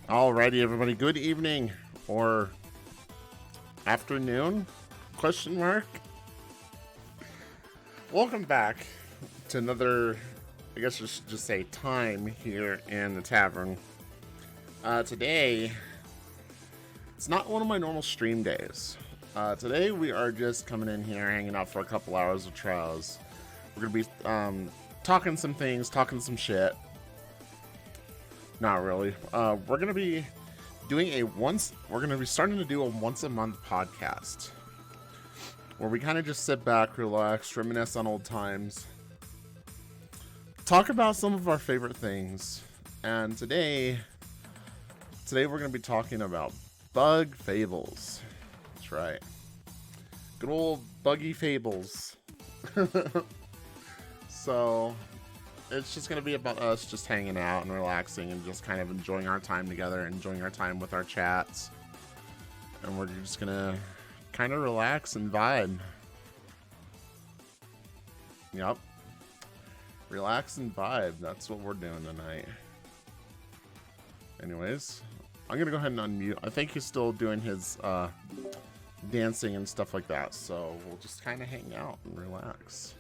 Alrighty, everybody. Good evening or afternoon? Question mark. Welcome back to another, I guess just say time here in the tavern. Today, it's not one of my normal stream days. Today we are just coming in here, hanging out for a couple hours of trials. We're gonna be talking some things, talking some shit. Not really. We're gonna be doing we're gonna be starting to do a once a month podcast where we kind of just sit back, relax, reminisce on old times, talk about some of our favorite things. And today we're gonna be talking about bug fables. That's right. Good old buggy fables. So it's just going to be about us just hanging out and relaxing and just kind of enjoying our time together, enjoying our time with our chats. And we're just going to kind of relax and vibe. Yep. Relax and vibe. That's what we're doing tonight. Anyways, I'm going to go ahead and unmute. I think he's still doing his dancing and stuff like that. So we'll just kind of hang out and relax.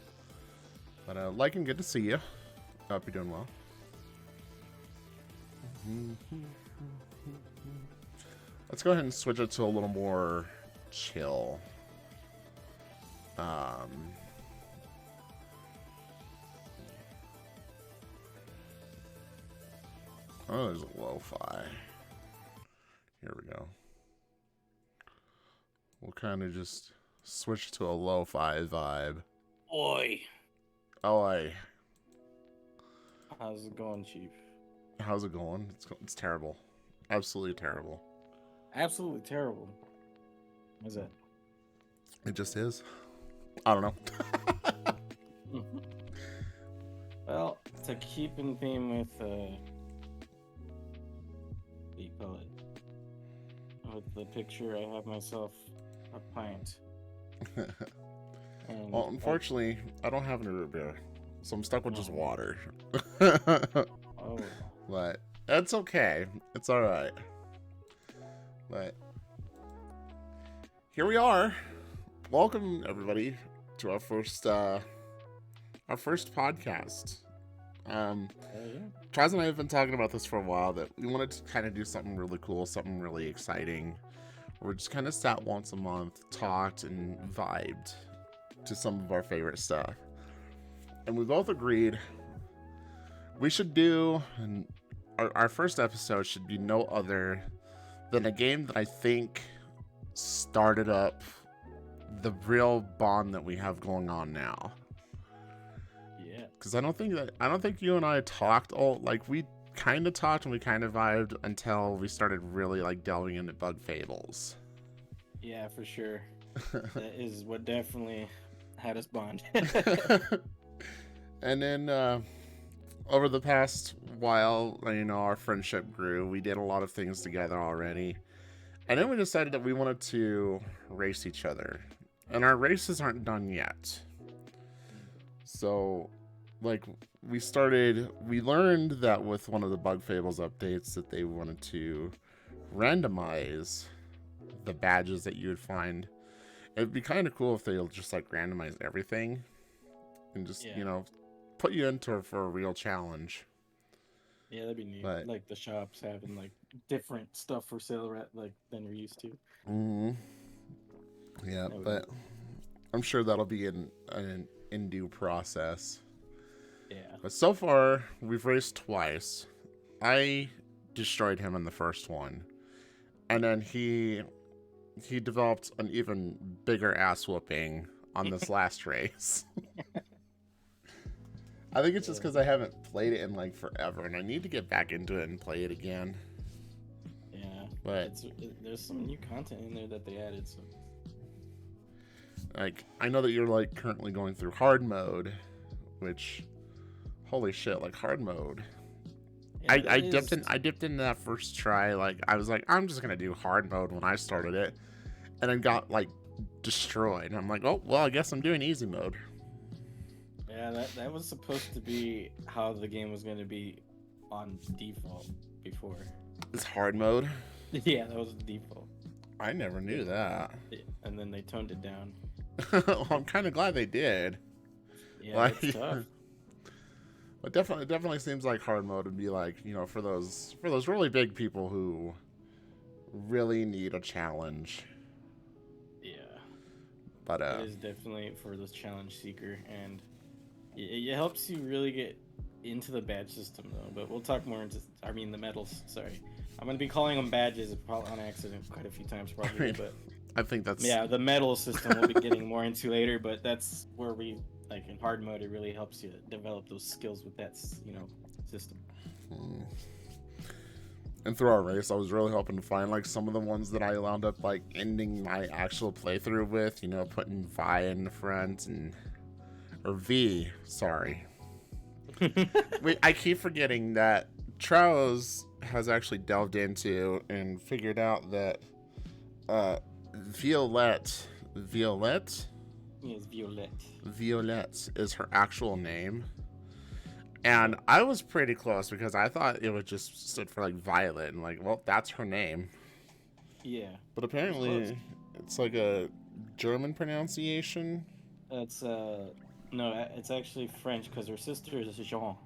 But like and good to see you. Hope you're doing well. Let's go ahead and switch it to a little more chill. Oh, there's a lo-fi. Here we go. We'll kind of just switch to a lo-fi vibe. Oi. Oi. How's it going, Chief? How's it going? It's terrible. Absolutely terrible. Absolutely terrible. What's that? It just is. I don't know. Well, to keep in theme with, what do you call it? With the picture, I have myself a pint. And Well, unfortunately, I don't have any root beer, so I'm stuck with just water. Oh. But it's okay. It's all right. But here we are. Welcome everybody to our first podcast. Traz and I have been talking about this for a while, that we wanted to kind of do something really cool, something really exciting. We're just kind of sat once a month, talked, and vibed to some of our favorite stuff. And we both agreed we should do, and our first episode should be no other than a game that I think started up the real bond that we have going on now. Yeah. Because I don't think you and I talked we kind of talked and we kind of vibed until we started really like delving into bug fables. Yeah, for sure. That is what definitely had us bond. And then over the past while, our friendship grew. We did a lot of things together already. And then we decided that we wanted to race each other. And our races aren't done yet. So, we learned that with one of the Bug Fables updates that they wanted to randomize the badges that you would find. It'd be kind of cool if they just randomize everything and just, put you into for a real challenge. Yeah, that'd be neat. But, like the shops having different stuff for sale than we're used to. Mm-hmm. Yeah, but I'm sure that'll be in due process. Yeah. But so far, we've raced twice. I destroyed him in the first one. And then he developed an even bigger ass whooping on this last race. I think it's just because I haven't played it in forever, and I need to get back into it and play it again. Yeah, but there's some new content in there that they added. So, I know that you're currently going through hard mode, which, holy shit, hard mode. Yeah, I dipped in that first try. I was I'm just gonna do hard mode when I started it, and then got destroyed. And I'm oh well, I guess I'm doing easy mode. Yeah, that was supposed to be how the game was going to be on default before. It's hard mode. Yeah, that was the default. I never knew that. And then they toned it down. Well, I'm kind of glad they did. Yeah, Like, it's tough. But definitely seems like hard mode would be like, you know, for those really big people who really need a challenge. Yeah. But it is definitely for this challenge seeker, and it helps you really get into the badge system though. But we'll talk more into the medals. Sorry, I'm gonna be calling them badges probably on accident quite a few times probably. But I think that's the medal system we'll be getting more into later. But that's where we like in hard mode. It really helps you develop those skills with that system. And through our race, I was really hoping to find like some of the ones that I wound up like ending my actual playthrough with, you know, putting Vi in the front or V, sorry. Wait, I keep forgetting that Trows has actually delved into and figured out that Violette? Yes, Violette is her actual name. And I was pretty close because I thought it would just stood for like Violet and like, well, that's her name. Yeah. But apparently it's like a German pronunciation. It's no, it's actually French because her sister is Jean.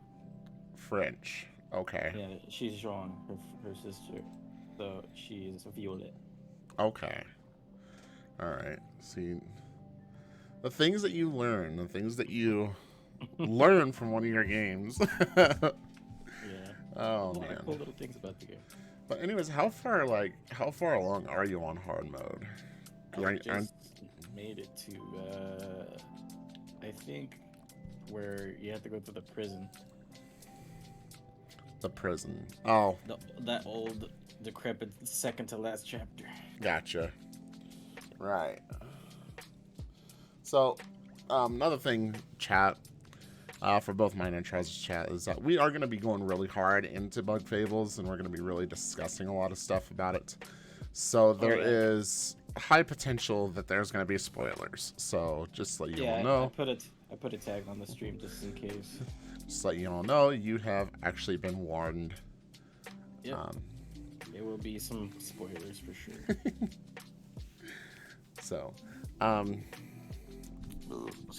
French. Okay. Yeah, she's Jean, her sister. So she is Violet. Okay. All right. See, the things that you learn, the things that you learn from one of your games. Yeah. Oh man. man. Cool little things about the game. But anyways, how far along are you on hard mode? I just made it to I think where you have to go to the prison. The prison. Oh. That old decrepit second to last chapter. Gotcha. Right. So, another thing, chat, for both mine and Trousers chat, is that we are going to be going really hard into Bug Fables, and we're going to be really discussing a lot of stuff about it. So there is high potential that there's going to be spoilers. So just let you all know. I put a tag on the stream just in case. Just let you all know, you have actually been warned. Yep. There will be some spoilers for sure. So,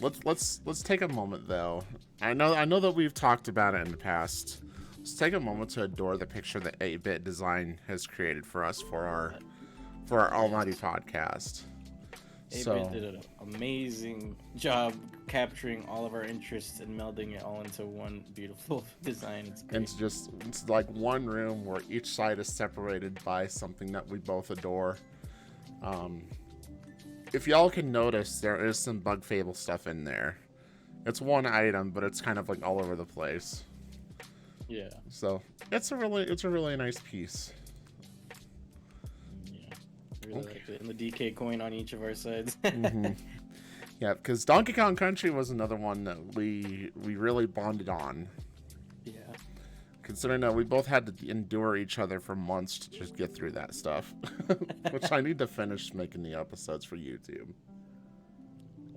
let's take a moment though. I know that we've talked about it in the past. Let's take a moment to adore the picture that 8-Bit Design has created for us for our almighty podcast. 8-Bit did an amazing job capturing all of our interests and melding it all into one beautiful design. It's like one room where each side is separated by something that we both adore. If y'all can notice, there is some Bug Fable stuff in there. It's one item, but it's kind of like all over the place. Yeah. So it's a really nice piece. Yeah. I really like it. And the DK coin on each of our sides. Mm-hmm. Yeah, because Donkey Kong Country was another one that we really bonded on. Yeah. Considering that we both had to endure each other for months to just get through that stuff. Which I need to finish making the episodes for YouTube.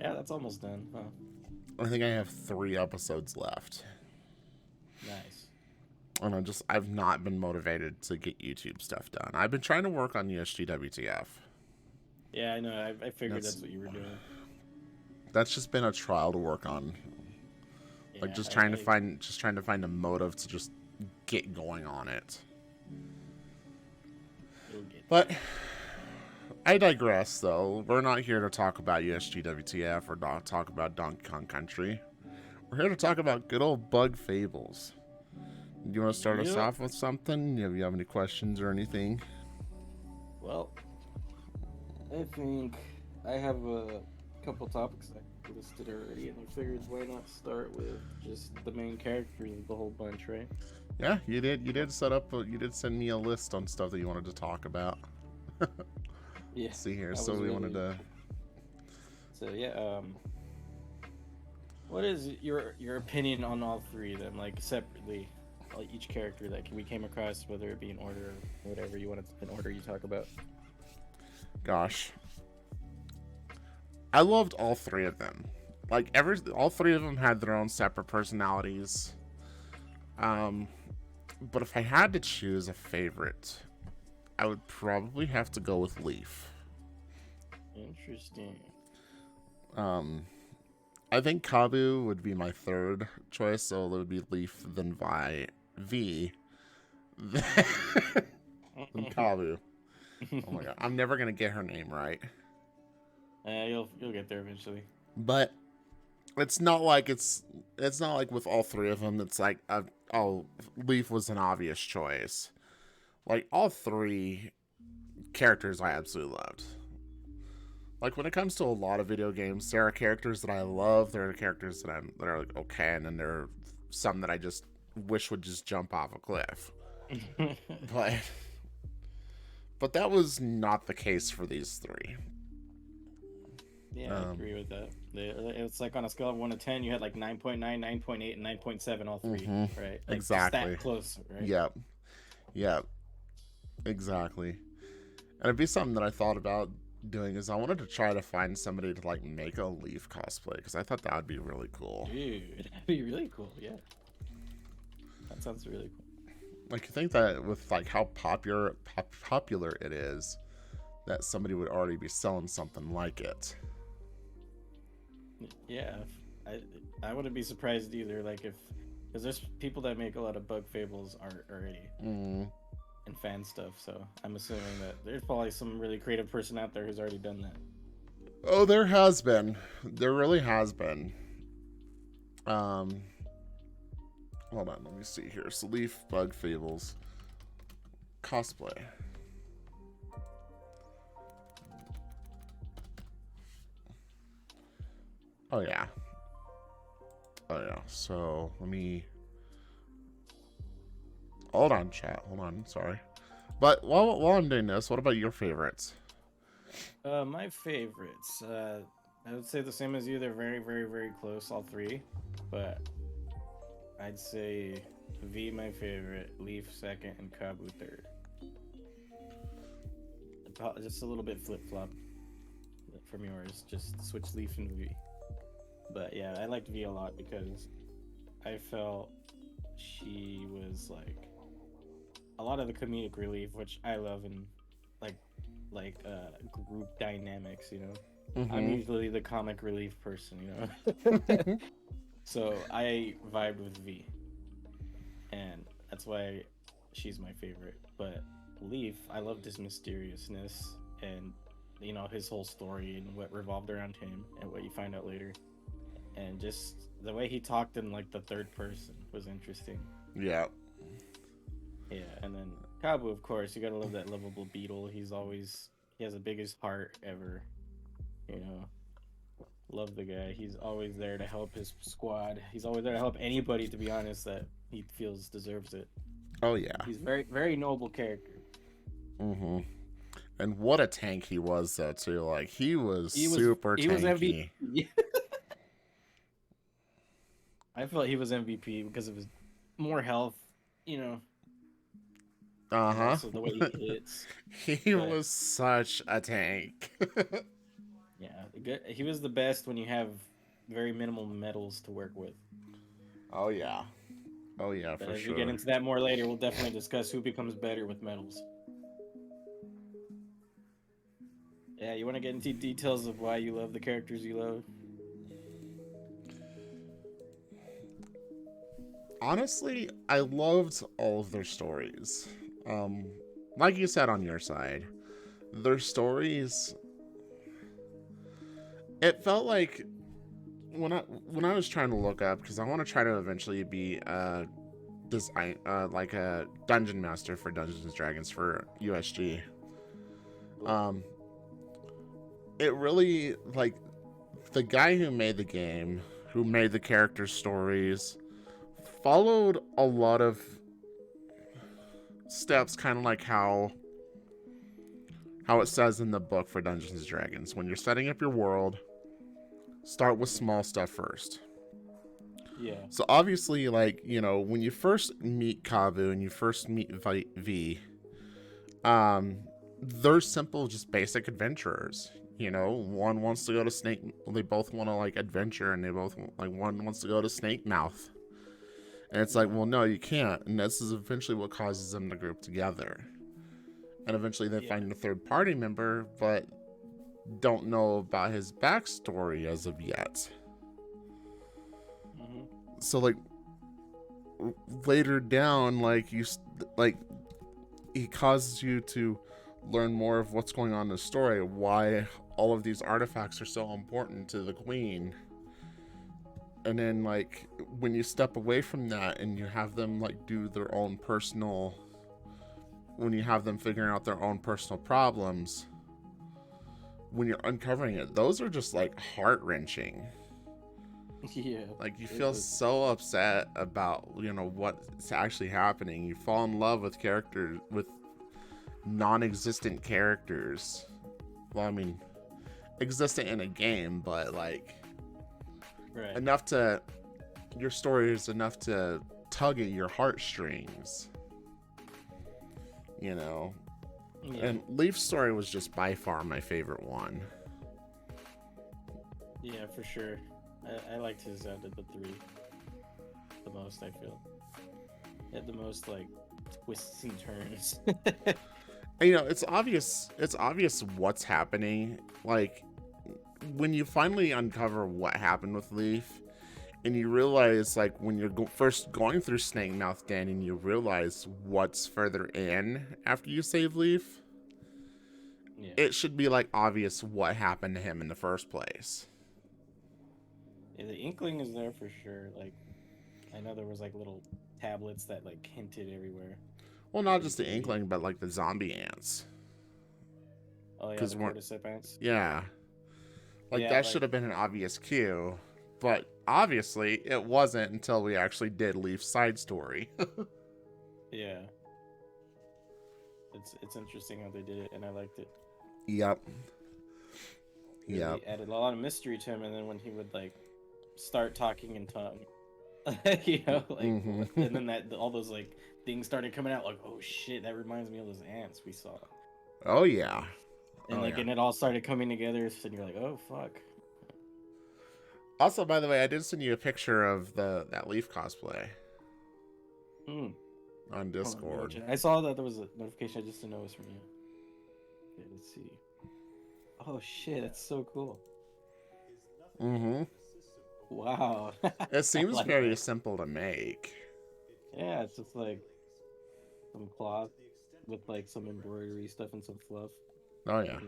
Yeah, that's almost done. Huh? I think I have 3 episodes left. Nice. And I've not been motivated to get YouTube stuff done. I've been trying to work on USGWTF. Yeah, I know. I figured that's what you were doing. That's just been a trial to work on. Yeah, Like trying to find a motive to just get going on it. But I digress, though. We're not here to talk about USGWTF or not talk about Donkey Kong Country. We're here to talk about good old Bug Fables. Do you want to start us off with something? Do you have any questions or anything? Well, I think I have a couple topics I listed already, and I figured why not start with just the main characters of the whole bunch, right? Yeah, you did. You did send me a list on stuff that you wanted to talk about. Yeah. Let's see here. So we wanted to. So yeah, what is your opinion on all 3 of them, like separately, like each character that we came across, whether it be in order or whatever you want in order you talk about? Gosh, I loved all 3 of them. Like all 3 of them had their own separate personalities. But if I had to choose a favorite, I would probably have to go with Leaf. Interesting. I think Kabu would be my third choice, so it would be Leaf, then V, then Kabu. Oh my god, I'm never gonna get her name right. You'll get there eventually. But it's not like with all three of them. It's like Leaf was an obvious choice. Like all three characters, I absolutely loved. Like when it comes to a lot of video games, there are characters that I love. There are characters that are like okay, and then there are some that I just wish would just jump off a cliff. but that was not the case for these three. Yeah, I agree with that. It's like on a scale of 1 to 10, you had like 9.9, 9.8, and 9.7, all three, right? Like exactly. Just that close, right? Yep. Exactly. And it'd be something that I thought about doing is I wanted to try to find somebody to like make a Leaf cosplay because I thought that would be really cool. Dude, that'd be really cool. Yeah, that sounds really cool. Like you think that with like how popular it is, that somebody would already be selling something like it. Yeah, I wouldn't be surprised either. Like because there's people that make a lot of bug fables art already. And fan stuff, so I'm assuming that there's probably some really creative person out there who's already done that. Oh, there has been. There really has been. Hold on, let me see here. So Leaf Bug Fables cosplay. Oh yeah. So let me. Hold on, chat. Hold on. Sorry. But while I'm doing this, what about your favorites? My favorites. I would say the same as you. They're very, very, very close, all three. But I'd say V my favorite, Leaf second, and Kabu third. Just a little bit flip-flop from yours. Just switch Leaf and V. But yeah, I liked V a lot because I felt she was like a lot of the comedic relief, which I love in like group dynamics, you know. I'm usually the comic relief person, you know. So I vibed with V, and that's why she's my favorite. But Leaf, I loved his mysteriousness and you know his whole story and what revolved around him and what you find out later, and just the way he talked in like the third person was interesting. Yeah. Yeah, and then Kabu, of course, you gotta love that lovable beetle. He has the biggest heart ever. You know, love the guy. He's always there to help his squad. He's always there to help anybody, to be honest, that he feels deserves it. Oh yeah. He's very, very noble character. And what a tank he was, though, too. Like he was super tanky. Was MVP. I felt he was MVP because of his more health. You know. Also the way he hits. He was such a tank. Yeah, he was the best when you have very minimal metals to work with. Oh yeah, for sure. As we get into that more later, we'll definitely discuss who becomes better with metals. Yeah, you want to get into details of why you love the characters you love? Honestly, I loved all of their stories. Like you said on your side, their stories, it felt like when I was trying to look up, because I want to try to eventually be like a dungeon master for Dungeons and Dragons for USG. It really, like, the guy who made the game, who made the character stories, followed a lot of steps, kind of like how it says in the book for Dungeons and Dragons. When you're setting up your world, start with small stuff first. Yeah. So obviously, like, you know, when you first meet Kabu and you first meet V, they're simple, just basic adventurers. You know, one wants to go to Snake. Well, they both want to like adventure, and they both like one wants to go to Snake Mouth. And it's like, well, no, you can't. And this is eventually what causes them to group together. And eventually they find a third party member, but don't know about his backstory as of yet. Mm-hmm. So, like, later down, like, he causes you to learn more of what's going on in the story, why all of these artifacts are so important to the queen. And then, like, when you step away from that and you have them, like, do their own personal... When you have them figuring out their own personal problems, when you're uncovering it, those are just, like, heart-wrenching. Yeah. Like, you feel so upset about, you know, what's actually happening. You fall in love with characters, with non-existent characters. Well, I mean, existent in a game, but, like... Right. Enough to, your story is enough to tug at your heartstrings, you know. Yeah. And Leaf's story was just by far my favorite one. Yeah, for sure. I liked his out of the three the most. I feel it had the most like twists and turns. And, you know, it's obvious what's happening. Like, when you finally uncover what happened with Leaf, and you realize, like, when you're first going through Snake Mouth Den, and you realize what's further in after you save Leaf, it should be, like, obvious what happened to him in the first place. Yeah, the inkling is there for sure. Like, I know there was, like, little tablets that, like, hinted everywhere. Well, not just the inkling, but, like, the zombie ants. Oh, yeah, the cordyceps ants? Yeah. Like, that should have been an obvious cue, but obviously it wasn't until we actually did Leaf's side story. Yeah. It's interesting how they did it, and I liked it. Yep. Yep. They added a lot of mystery to him, and then when he would, like, start talking in tongue, you know, like, and then all those, like, things started coming out, like, oh shit, that reminds me of those ants we saw. Oh, yeah. And and it all started coming together, so you're like, oh fuck. Also, by the way, I did send you a picture of that Leaf cosplay on Discord. I saw that there was a notification. I just didn't know it was from you. Okay, let's see. Oh shit, that's so cool. Mm-hmm. Wow. It seems like very simple to make. Yeah, it's just like some cloth with like some embroidery stuff and some fluff. Oh yeah.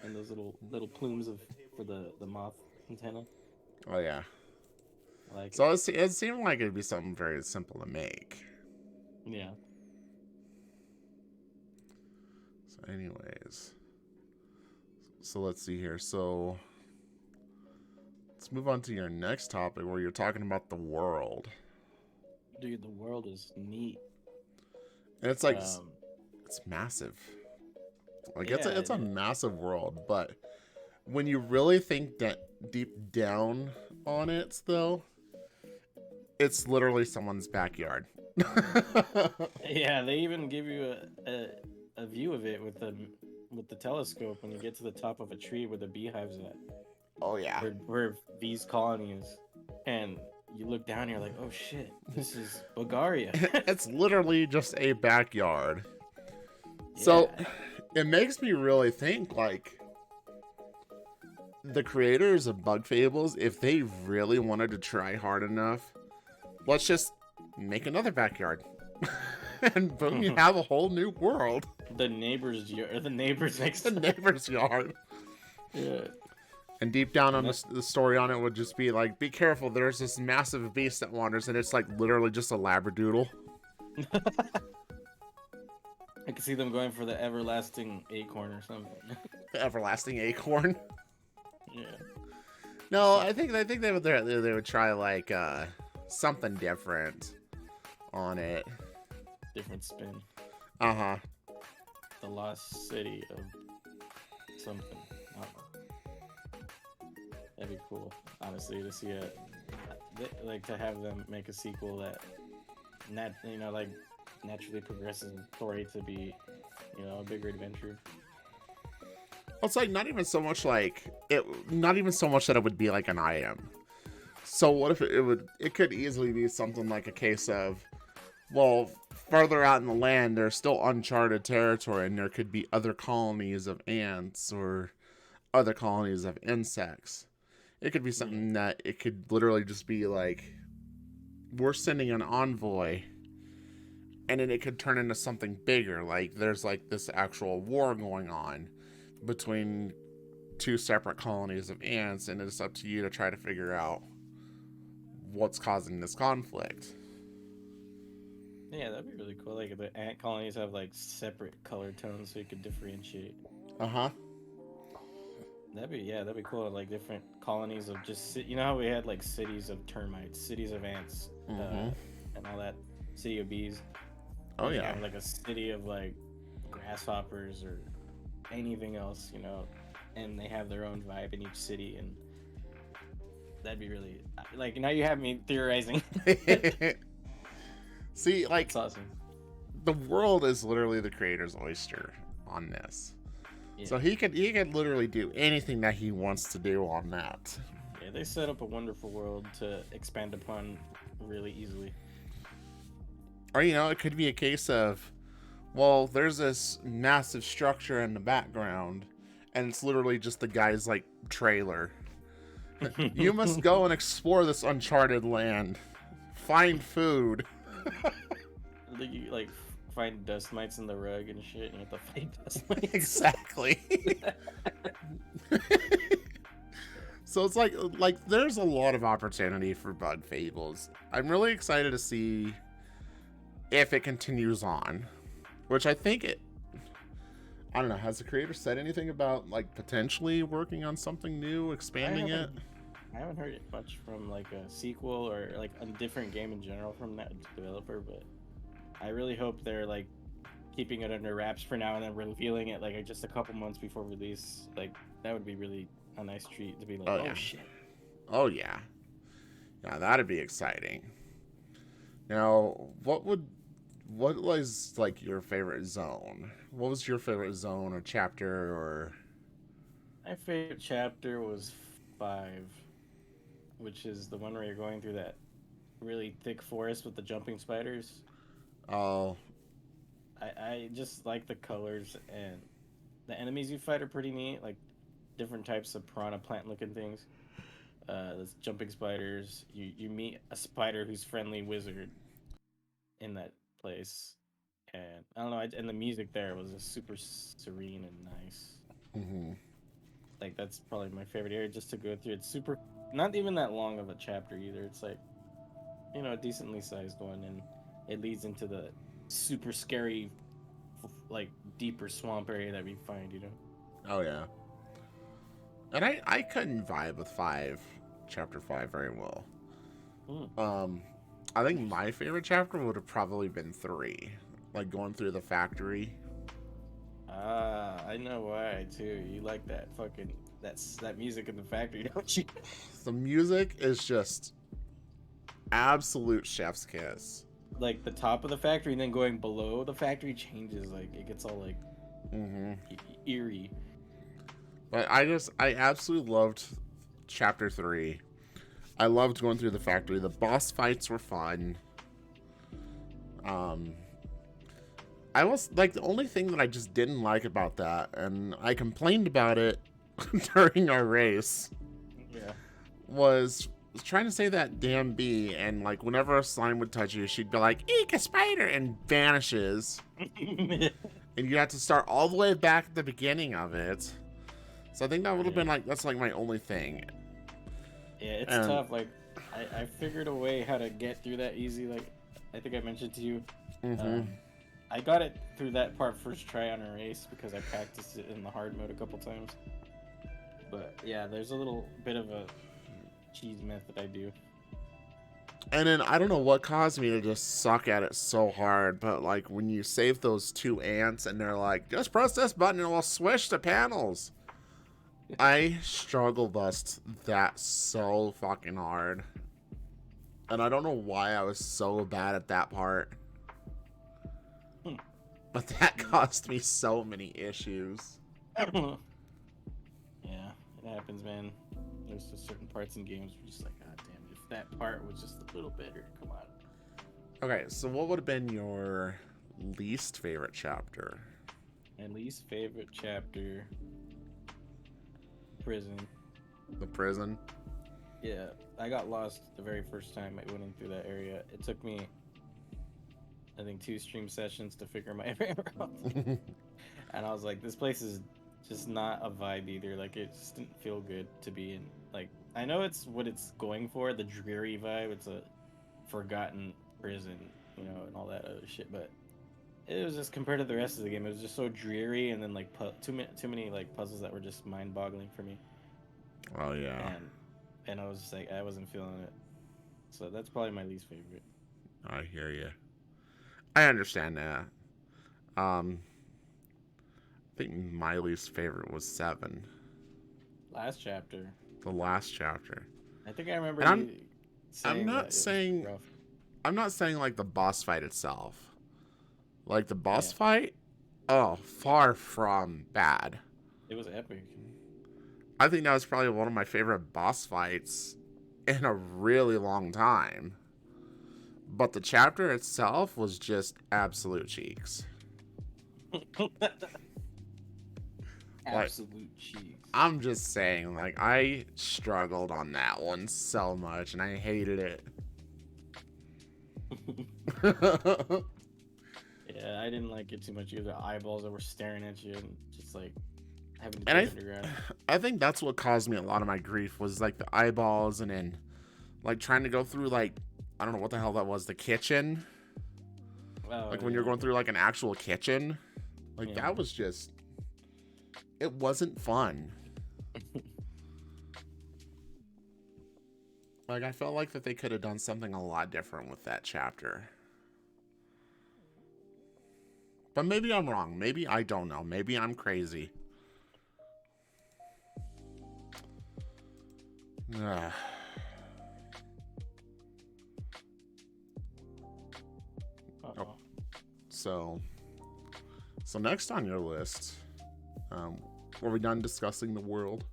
And those little plumes for the moth antenna. Oh yeah. Like so it seemed like it'd be something very simple to make. Yeah. So anyways. So let's see here. So let's move on to your next topic where you're talking about the world. Dude, the world is neat. And it's like it's massive. Like it's a massive world, but when you really think that deep down on it, though, it's literally someone's backyard. Yeah, they even give you a view of it with the telescope when you get to the top of a tree where the beehive's at. Oh yeah, where V's colony is, and you look down and you're like, oh shit, this is Bulgaria. It's literally just a backyard. Yeah. So it makes me really think, like, the creators of Bug Fables, if they really wanted to try hard enough, let's just make another backyard. And boom, you have a whole new world. The neighbor's next the neighbor's yard. Yeah. And deep down on the story on it would just be like, be careful, there's this massive beast that wanders, and it's like literally just a labradoodle. I can see them going for the everlasting acorn or something. The everlasting acorn? Yeah. No, I think they would try like something different on it. Different spin. Uh-huh. The lost city of something. That'd be cool, honestly, to see like to have them make a sequel that naturally progresses the story to be, a bigger adventure. Well, it's like not even so much that it would be like an item. So what if it could easily be something like a case of, well, further out in the land, there's still uncharted territory, and there could be other colonies of ants or other colonies of insects. It could be something that it could literally just be like, we're sending an envoy, and then it could turn into something bigger. Like there's like this actual war going on between two separate colonies of ants, and it's up to you to try to figure out what's causing this conflict. Yeah, that'd be really cool. Like the ant colonies have like separate color tones, so you could differentiate. That'd be cool. Like different colonies of just you know how we had like cities of termites, cities of ants, and all that. City of bees. Oh yeah. Have like a city of like grasshoppers or anything else, you know, and they have their own vibe in each city, and that'd be really like now you have me theorizing. See, like, it's awesome. The world is literally the creator's oyster on this. Yeah. So he could literally do anything that he wants to do on that. Yeah, they set up a wonderful world to expand upon really easily. Or, you know, it could be a case of, well, there's this massive structure in the background, and it's literally just the guy's, like, trailer. You must go and explore this uncharted land. Find food. You, like, find dust mites in the rug and shit, and you have to fight dust mites. Exactly. So it's like there's a lot of opportunity for Bug Fables. I'm really excited to see if it continues on, which I think I don't know, has the creator said anything about like potentially working on something new, expanding it? I haven't heard much from like a sequel or like a different game in general from that developer, but I really hope they're like keeping it under wraps for now and then revealing it like just a couple months before release. Like that would be really a nice treat to be like, oh shit. Oh yeah. Yeah, that'd be exciting. Now, what was like your favorite zone? What was your favorite zone or chapter or? My favorite chapter was 5, which is the one where you're going through that really thick forest with the jumping spiders. Oh. I just like the colors, and the enemies you fight are pretty neat, like different types of piranha plant looking things. There's jumping spiders. You meet a spider who's friendly wizard in that place, and I don't know, and the music there was just super serene and nice. Like that's probably my favorite area just to go through. It's super, not even that long of a chapter either. It's like, you know, a decently sized one, and it leads into the super scary, like deeper swamp area that we find, you know. Oh yeah. And I couldn't vibe with chapter 5 very well. I think my favorite chapter would have probably been 3, like going through the factory. I know why too. You like that fucking that music in the factory, don't you? The music is just absolute chef's kiss. Like the top of the factory and then going below the factory changes, like it gets all like eerie. But I absolutely loved chapter 3. I loved going through the factory. The boss fights were fun. I was like, the only thing that I just didn't like about that, and I complained about it during our race, was trying to save that damn bee, and like whenever a slime would touch you, she'd be like, "Eek, a spider," and vanishes. And you have to start all the way back at the beginning of it. So I think that would have been like, that's like my only thing. Yeah, it's tough. Like, I figured a way how to get through that easy. Like, I think I mentioned to you. I got it through that part first try on a race because I practiced it in the hard mode a couple times. But yeah, there's a little bit of a cheese method I do. And then I don't know what caused me to just suck at it so hard, but like when you save those 2 ants and they're like, just press this button and we'll switch the panels. I struggle bust that so fucking hard. And I don't know why I was so bad at that part. But that caused me so many issues. Yeah, it happens, man. There's just certain parts in games where you're just like, God damn, that part was just a little better. Come on. Okay, so what would have been your least favorite chapter? My least favorite chapter, prison. The prison? Yeah, I got lost the very first time I went in through that area. It took me, I think, 2 stream sessions to figure my way around. And I was like, this place is just not a vibe either. Like, it just didn't feel good to be in. Like, I know it's what it's going for, the dreary vibe. It's a forgotten prison, you know, and all that other shit. But it was just, compared to the rest of the game, it was just so dreary, and then like too many like puzzles that were just mind-boggling for me. Oh yeah. And I was just like, I wasn't feeling it. So that's probably my least favorite. I hear you. I understand that. I think my least favorite was 7. Last chapter. The last chapter. I think I remember And you saying that it was rough. I'm not saying like the boss fight itself. Like the boss fight, oh, far from bad. It was epic. I think that was probably one of my favorite boss fights in a really long time. But the chapter itself was just absolute cheeks. Absolute cheeks. I'm just saying, like, I struggled on that one so much, and I hated it. Yeah, I didn't like it too much either. Eyeballs that were staring at you and just like having to And dig underground. I think that's what caused me a lot of my grief was like the eyeballs, and then like trying to go through like, I don't know what the hell that was, the kitchen. Oh, Like when you're going through like an actual kitchen. Like that was just, it wasn't fun. Like I felt like that they could have done something a lot different with that chapter. But maybe I'm wrong. Maybe I don't know. Maybe I'm crazy. Ugh. Oh. So next on your list, were we done discussing the world?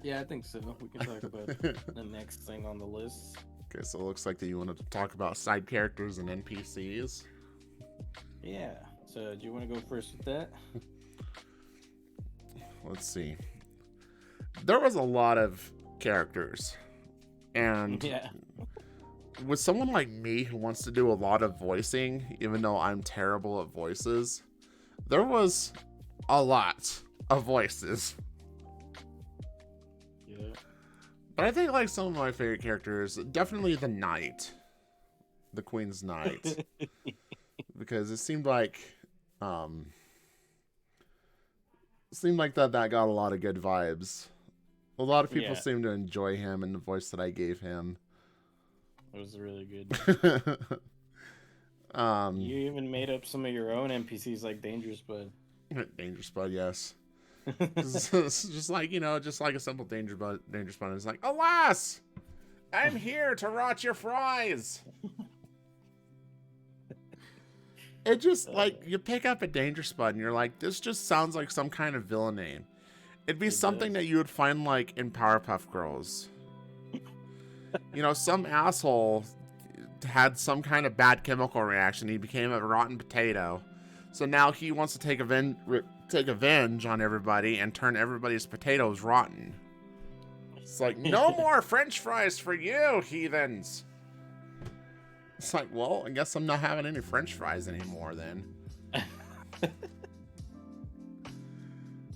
Yeah, I think so. We can talk about the next thing on the list. Okay, so it looks like that you wanted to talk about side characters and NPCs. Yeah. So do you want to go first with that? Let's see. There was a lot of characters. And with someone like me who wants to do a lot of voicing, even though I'm terrible at voices, there was a lot of voices. Yeah. But I think like some of my favorite characters, definitely the Knight. The Queen's Knight. Because it seemed like that got a lot of good vibes. A lot of people seemed to enjoy him and the voice that I gave him. It was really good. You even made up some of your own NPCs like Dangerous Bud. Dangerous Bud, yes. It's just like, you know, just like a simple Dangerous Bud. It's like, alas, I'm here to rot your fries. It just, like, you pick up a Dangerous Bud and you're like, this just sounds like some kind of villain name. It'd be something that you would find, like, in Powerpuff Girls. You know, some asshole had some kind of bad chemical reaction. He became a rotten potato. So now he wants to take revenge on everybody and turn everybody's potatoes rotten. It's like, no more French fries for you, heathens. It's like, well, I guess I'm not having any French fries anymore then.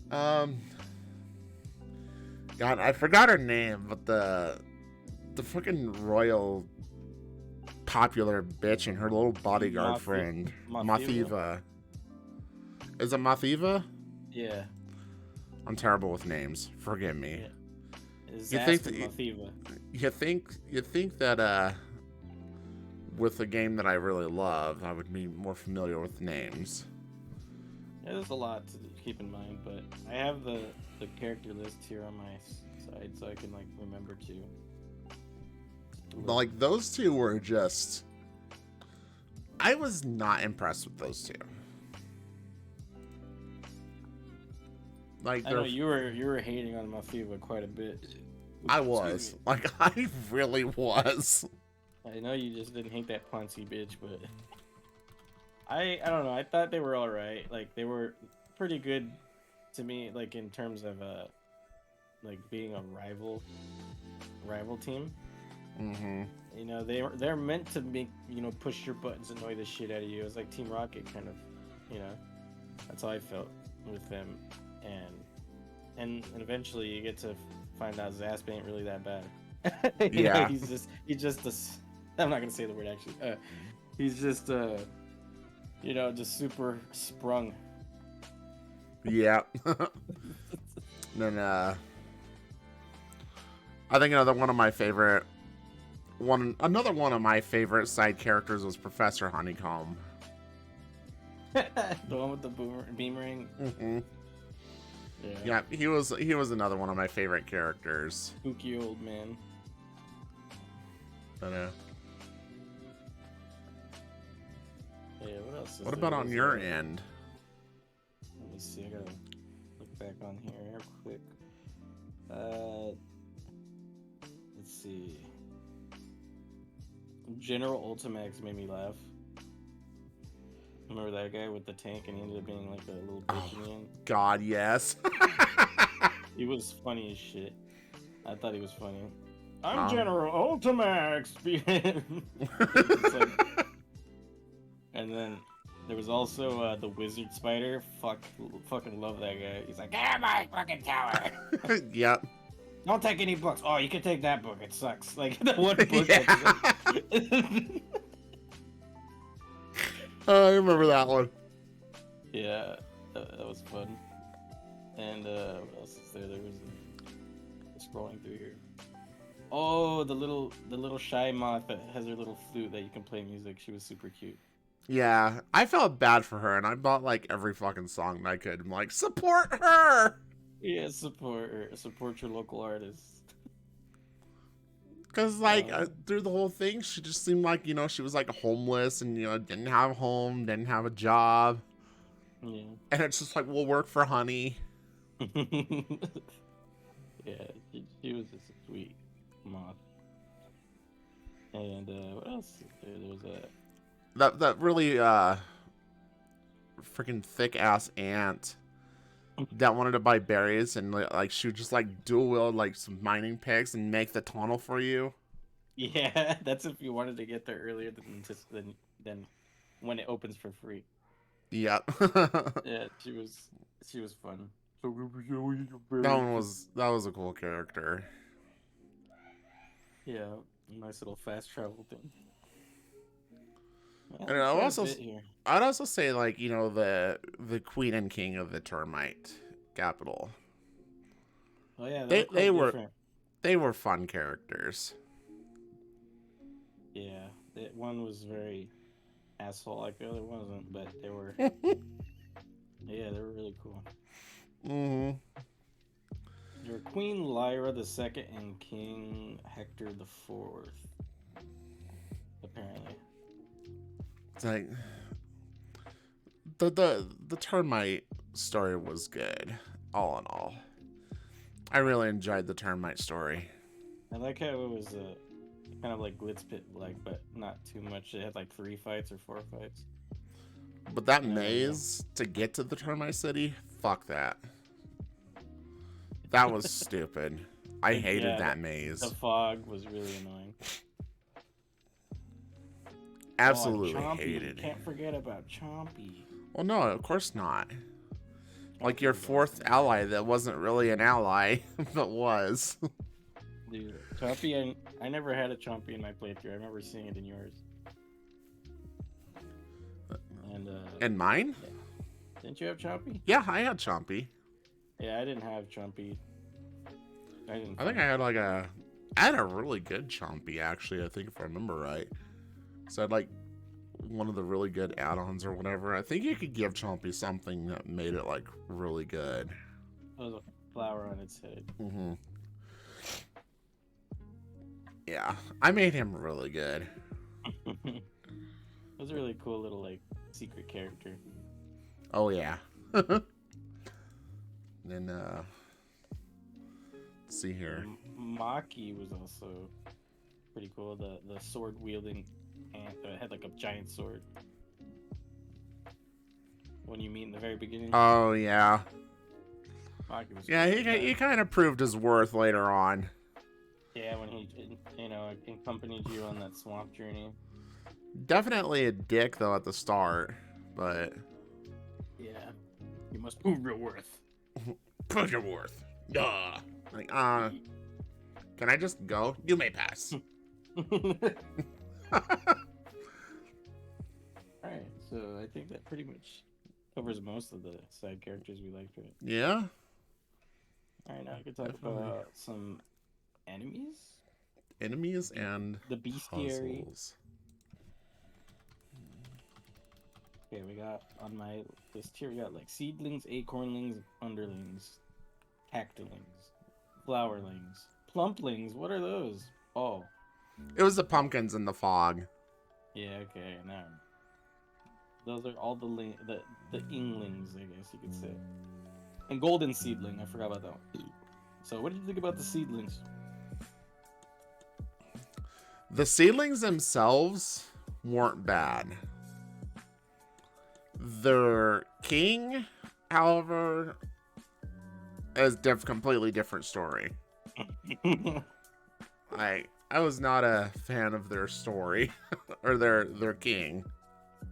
God, I forgot her name, but the fucking royal popular bitch and her little bodyguard friend, Mathiva. Is it Mathiva? Yeah. I'm terrible with names. Forgive me. Yeah. You think that with a game that I really love, I would be more familiar with names. Yeah, there's a lot to keep in mind, but I have the character list here on my side, so I can like remember to. But like those two were just, I was not impressed with those two. Like I know you were hating on Mathiva quite a bit. I was. Like, I really was. I know you just didn't hate that Ponzi bitch, but I don't know. I thought they were all right. Like they were pretty good to me. Like in terms of like being a rival team. Mm-hmm. You know, they're meant to make, you know, push your buttons, annoy the shit out of you. It was like Team Rocket kind of, you know. That's how I felt with them, and eventually you get to find out Zasp ain't really that bad. You know, Yeah. he's just I'm not gonna say the word actually. He's just you know, just super sprung. Yeah. Then I think another one of my favorite side characters was Professor Honeycomb. The one with the beamering. Mm-hmm. Yeah, he was another one of my favorite characters. spooky old man. But Yeah, what else? what about on your end? Let me see. I gotta look back on here real quick. Let's see. General Ultimax made me laugh. Remember that guy with the tank, and he ended up being like a little bitch in the end? God, yes. He was funny as shit. I thought he was funny. I'm General Ultimax. Like... And then there was also the Wizard Spider. Fucking love that guy. He's like, get out of my fucking tower. Yep. Don't take any books. Oh, you can take that book. It sucks. Like the one book. Yeah. I remember that one. Yeah, that was fun. And what else is there? There was scrolling through here. Oh, the little shy moth that has her little flute that you can play music. She was super cute. Yeah, I felt bad for her, and I bought like every fucking song that I could. I'm like, support her. Yeah, support her. Support your local artists. Because like through the whole thing, she just seemed like, you know, she was like homeless and, you know, didn't have a home, didn't have a job. Yeah. And it's just like, we'll work for honey. Yeah, she was just a sweet moth. And what else? There was that really freaking thick ass aunt that wanted to buy berries, and like she would just like dual wield like some mining picks and make the tunnel for you. Yeah, that's if you wanted to get there earlier than when it opens for free. Yep. Yeah, she was fun. That was a cool character. Yeah, nice little fast travel thing. And I'd also say, like, you know, the queen and king of the termite capital. Oh yeah, they were fun characters. Yeah, that one was very asshole like the other wasn't, but they were. Yeah, they were really cool. Mm-hmm. They were Queen Lyra II and King Hector IV. Apparently. It's like the termite story was good, all in all. I really enjoyed the termite story. I like how it was kind of like Glitz Pit like, but not too much. It had like 3 fights or 4 fights. But that maze to get to the termite city, fuck that. That was stupid. I hated that maze. The fog was really annoying. Absolutely Chompy. hated. Can't forget about Chompy. Well, no, of course not. Like your fourth ally that wasn't really an ally, but was. Dude, Chompy, I never had a Chompy in my playthrough. I remember seeing it in yours. And in mine? Yeah. Didn't you have Chompy? Yeah, I had Chompy. Yeah, I didn't have Chompy. I think I had a really good Chompy, actually, I think, if I remember right. So I had like one of the really good add-ons or whatever. I think you could give Chompy something that made it like really good. It was a flower on its head. Mm-hmm. Yeah, I made him really good. It was a really cool little like secret character. Oh yeah. Then let's see here. Maki was also pretty cool. The sword wielding ant that had like a giant sword. When you meet in the very beginning. Oh yeah. Maki was Yeah, cool. he kind of proved his worth later on. Yeah, when he accompanied you on that swamp journey. Definitely a dick though at the start, but Yeah, you must prove your worth. prove your worth. Duh. Like, can I just go? You may pass. Alright, so I think that pretty much covers most of the side characters we liked, right? Yeah. Alright, now we can talk Definitely. about some enemies. Enemies and The bestiary. puzzles. Okay, we got on my list here, we got like seedlings, acornlings, underlings, cactulings, flowerlings, plumplings. What are those? Oh, It was the pumpkins in the fog. yeah, okay, now. Those are all the inglings, I guess you could say. And golden seedling, I forgot about that one. So what did you think about the seedlings? The seedlings themselves weren't bad. Their king, however, is completely different story. I was not a fan of their story or their king.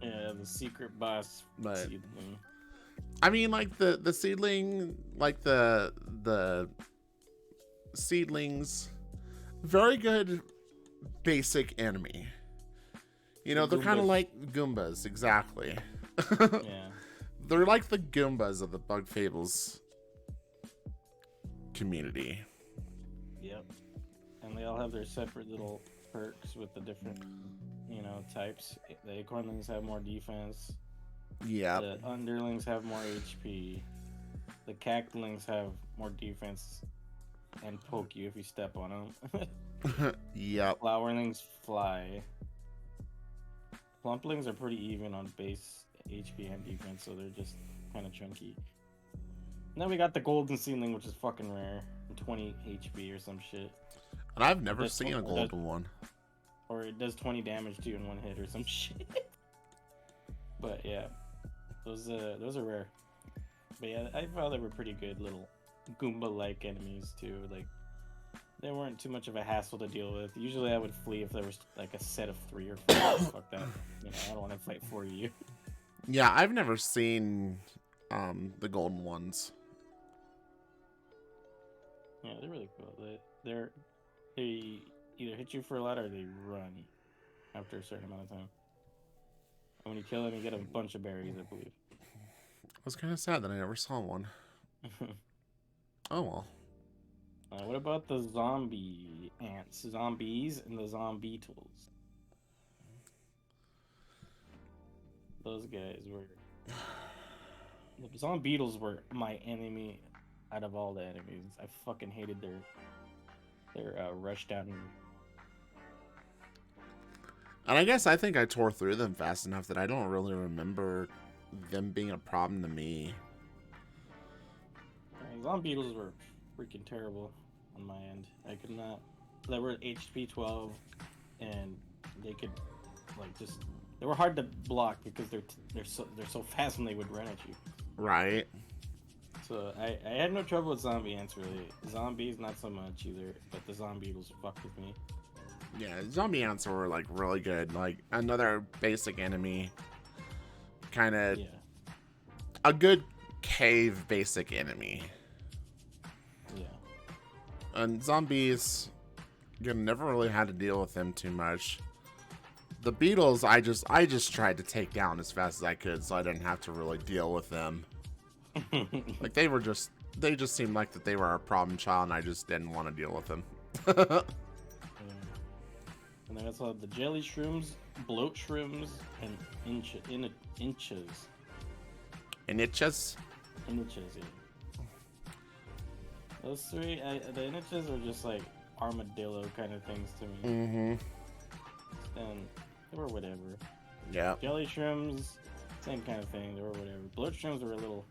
Yeah, the secret boss But seedling. I mean, like the seedling, like the seedlings, very good basic enemy. You know, they're kind of Goombas. like Goombas, exactly. Yeah. They're like the Goombas of the Bug Fables community. Yep. And they all have their separate little perks with the different, types. The acornlings have more defense. Yeah. The underlings have more HP. The cactlings have more defense and poke you if you step on them. Yep. Flowerlings fly. Plumplings are pretty even on base HP and defense, so they're just kind of chunky. And then we got the golden seedling, which is fucking rare. 20 HP or some shit. And I've never That's seen a what- golden one. Or it does 20 damage to you in one hit or some shit. But yeah, those are rare. But yeah, I thought they were pretty good little Goomba-like enemies too. Like, they weren't too much of a hassle to deal with. Usually I would flee if there was like a set of 3 or 4. Fuck that. I don't want to fight for you. Yeah, I've never seen the golden ones. Yeah, they're really cool. They either hit you for a lot or they run after a certain amount of time. And when you kill them, you get a bunch of berries, I believe. I was kind of sad that I never saw one. Oh well. What about the zombie ants, zombies, and the zombie tools? Those guys were. The zombie beetles were my enemy out of all the enemies. I fucking hated their rush down. And I guess I think I tore through them fast enough that I don't really remember them being a problem to me. Zombie beetles were freaking terrible on my end. I could not. They were HP 12, and they could they were hard to block because they're so fast when they would run at you. Right. So I had no trouble with zombie ants really. Zombies not so much either, but the zombie beetles fucked with me. Yeah, zombie ants were like really good. Like another basic enemy. Kind of a good cave basic enemy. Yeah. And zombies, you never really had to deal with them too much. The beetles, I just tried to take down as fast as I could, so I didn't have to really deal with them. Like they just seemed like that they were a problem child, and I just didn't want to deal with them. Yeah. And then I also have the jelly shrooms, bloat shrooms, and inches. And it just Inches, yeah. Those 3, the inches are just like armadillo kind of things to me. And they were whatever. yeah. Jelly shrooms, same kind of thing. They were whatever. Bloat shrooms were a little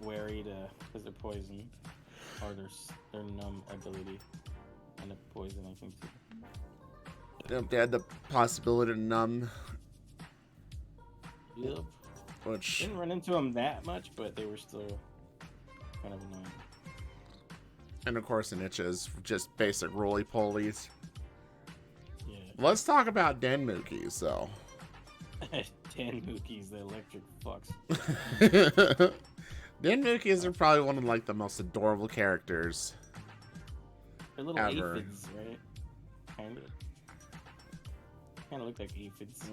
wary because they're poison. or their numb ability, and a poison, I think too. Yep, they had the possibility to numb, Yep. which Didn't run into them that much, but they were still kind of annoying. and of course the niches, just basic roly-polies. Yeah. Let's talk about Denmukis, though. Mookies, the electric fucks. Denmukis are probably one of like the most adorable characters. They're little ever. aphids, right? Kind of look like aphids.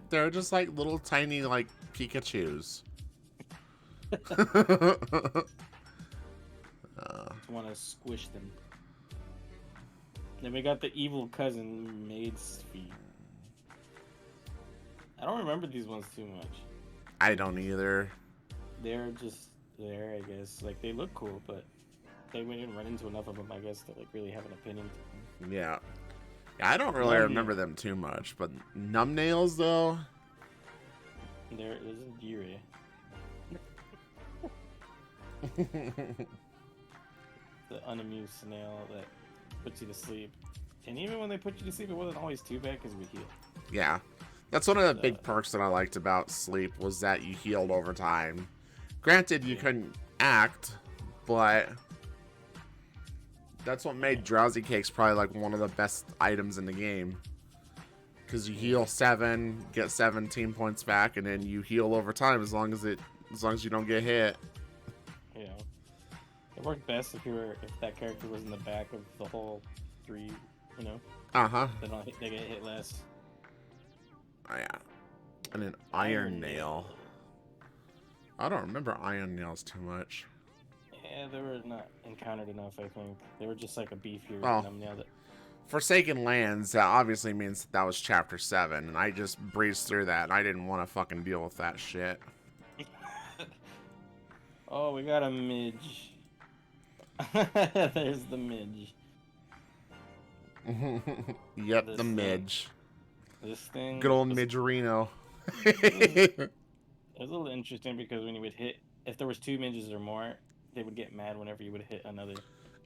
They're just like little tiny like Pikachus. Want to squish them. Then we got the evil cousin, Maid's Feet. I don't remember these ones too much. I don't either. They're just there, I guess. Like, they look cool, but we didn't run into enough of them, I guess, to like really have an opinion. Yeah. I don't really remember them too much, but Numbnails though. There's a Deere. The unamused snail that puts you to sleep. And even when they put you to sleep, it wasn't always too bad because we heal. Yeah. That's one of the big perks that I liked about sleep was that you healed over time. Granted, you couldn't act, but that's what made Drowsy Cakes probably like one of the best items in the game. Because you heal 7, get 17 points back, and then you heal over time as long as you don't get hit. Yeah. It worked best if that character was in the back of the whole 3, you know? Uh-huh. They get hit less. Oh, yeah. And an Iron Nail. I don't remember Iron Nails too much. Yeah, they were not encountered enough, I think. They were just like a beefier Numbnail. Forsaken Lands, that obviously means that was Chapter 7, and I just breezed through that, and I didn't want to fucking deal with that shit. Oh, we got a midge. There's the midge. Yep, the midge. This thing. Good old Midgerino. It was a little interesting because when you would hit, if there was 2 midges or more, they would get mad whenever you would hit another.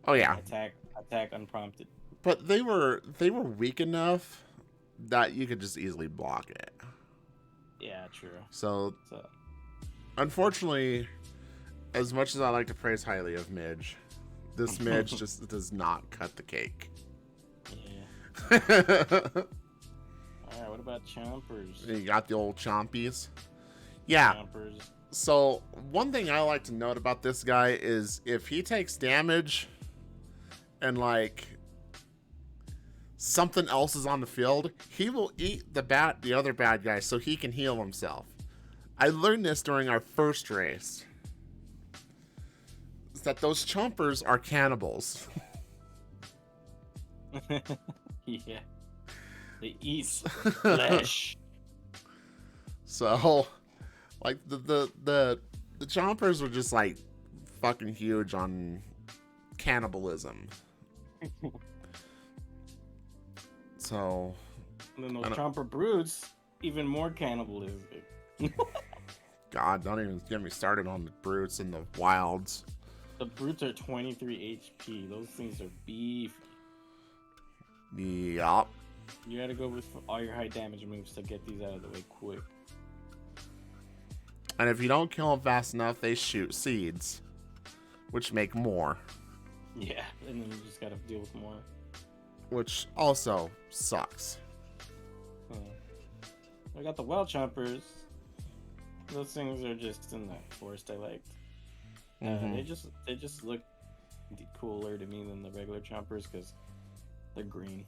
Oh yeah. Attack unprompted. But they were weak enough that you could just easily block it. Yeah, true. So unfortunately, as much as I like to praise highly of Midge, this Midge just does not cut the cake. Yeah. Alright, what about Chompers? You got the old Chompies. Yeah. Chompers. So, one thing I like to note about this guy is if he takes damage and, like, something else is on the field, he will eat the other bad guy so he can heal himself. I learned this during our first race. Is that those Chompers are cannibals. Yeah. They eat flesh. So, like, the Chompers were just, like, fucking huge on cannibalism. So... And then those Chomper brutes, even more cannibalistic. God, don't even get me started on the brutes and the wilds. The brutes are 23 HP. Those things are beefy. Yup. You gotta go with all your high damage moves to get these out of the way quick. And if you don't kill them fast enough, they shoot seeds, which make more. Yeah, and then you just gotta deal with more. Which also sucks. I got the wild chompers. Those things are just in that forest I liked. They just look cooler to me than the regular chompers because they're green.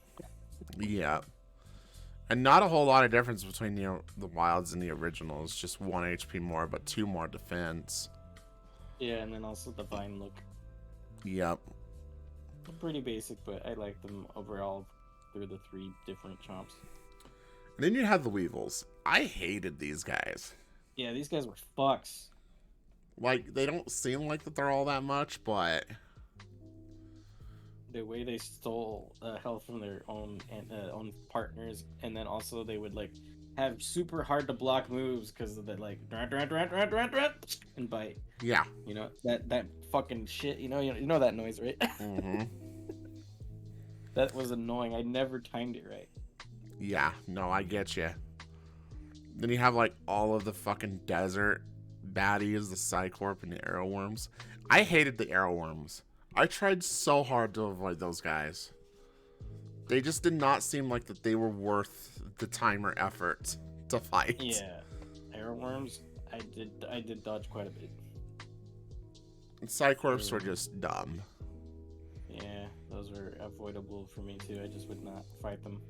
Yeah. And not a whole lot of difference between the wilds and the originals. Just 1 HP more, but 2 more defense. Yeah, and then also the vine look. Yep. They're pretty basic, but I like them overall through the 3 different chomps. And then you have the Weevils. I hated these guys. Yeah, these guys were fucks. Like, they don't seem like that they're all that much, but... the way they stole health from their own own partners, and then also they would like have super hard to block moves because of the like and bite. Yeah. You know that fucking shit. You know that noise, right? Mm-hmm. That was annoying. I never timed it right. Yeah. No, I get you. Then you have like all of the fucking desert baddies, the Psycorp and the Arrowworms. I hated the Arrowworms. I tried so hard to avoid those guys. They just did not seem like that they were worth the time or effort to fight. Yeah, Arrowworms. I did dodge quite a bit. And Psycorps were just dumb. Yeah, those were avoidable for me too. I just would not fight them.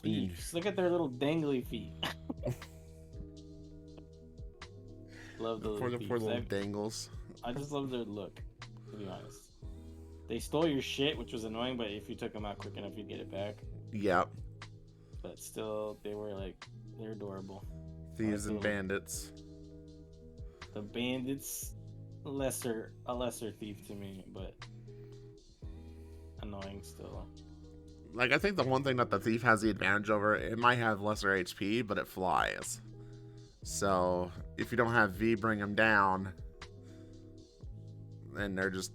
Just look at their little dangly feet. Love those Poor little dangles. I just love their look, to be honest. They stole your shit, which was annoying, but if you took them out quick enough, you'd get it back. Yep. But still, they're adorable. Thieves and bandits. The bandits, a lesser thief to me, but annoying still. Like, I think the one thing that the thief has the advantage over, it might have lesser HP, but it flies. So, if you don't have V bring them down, then they're just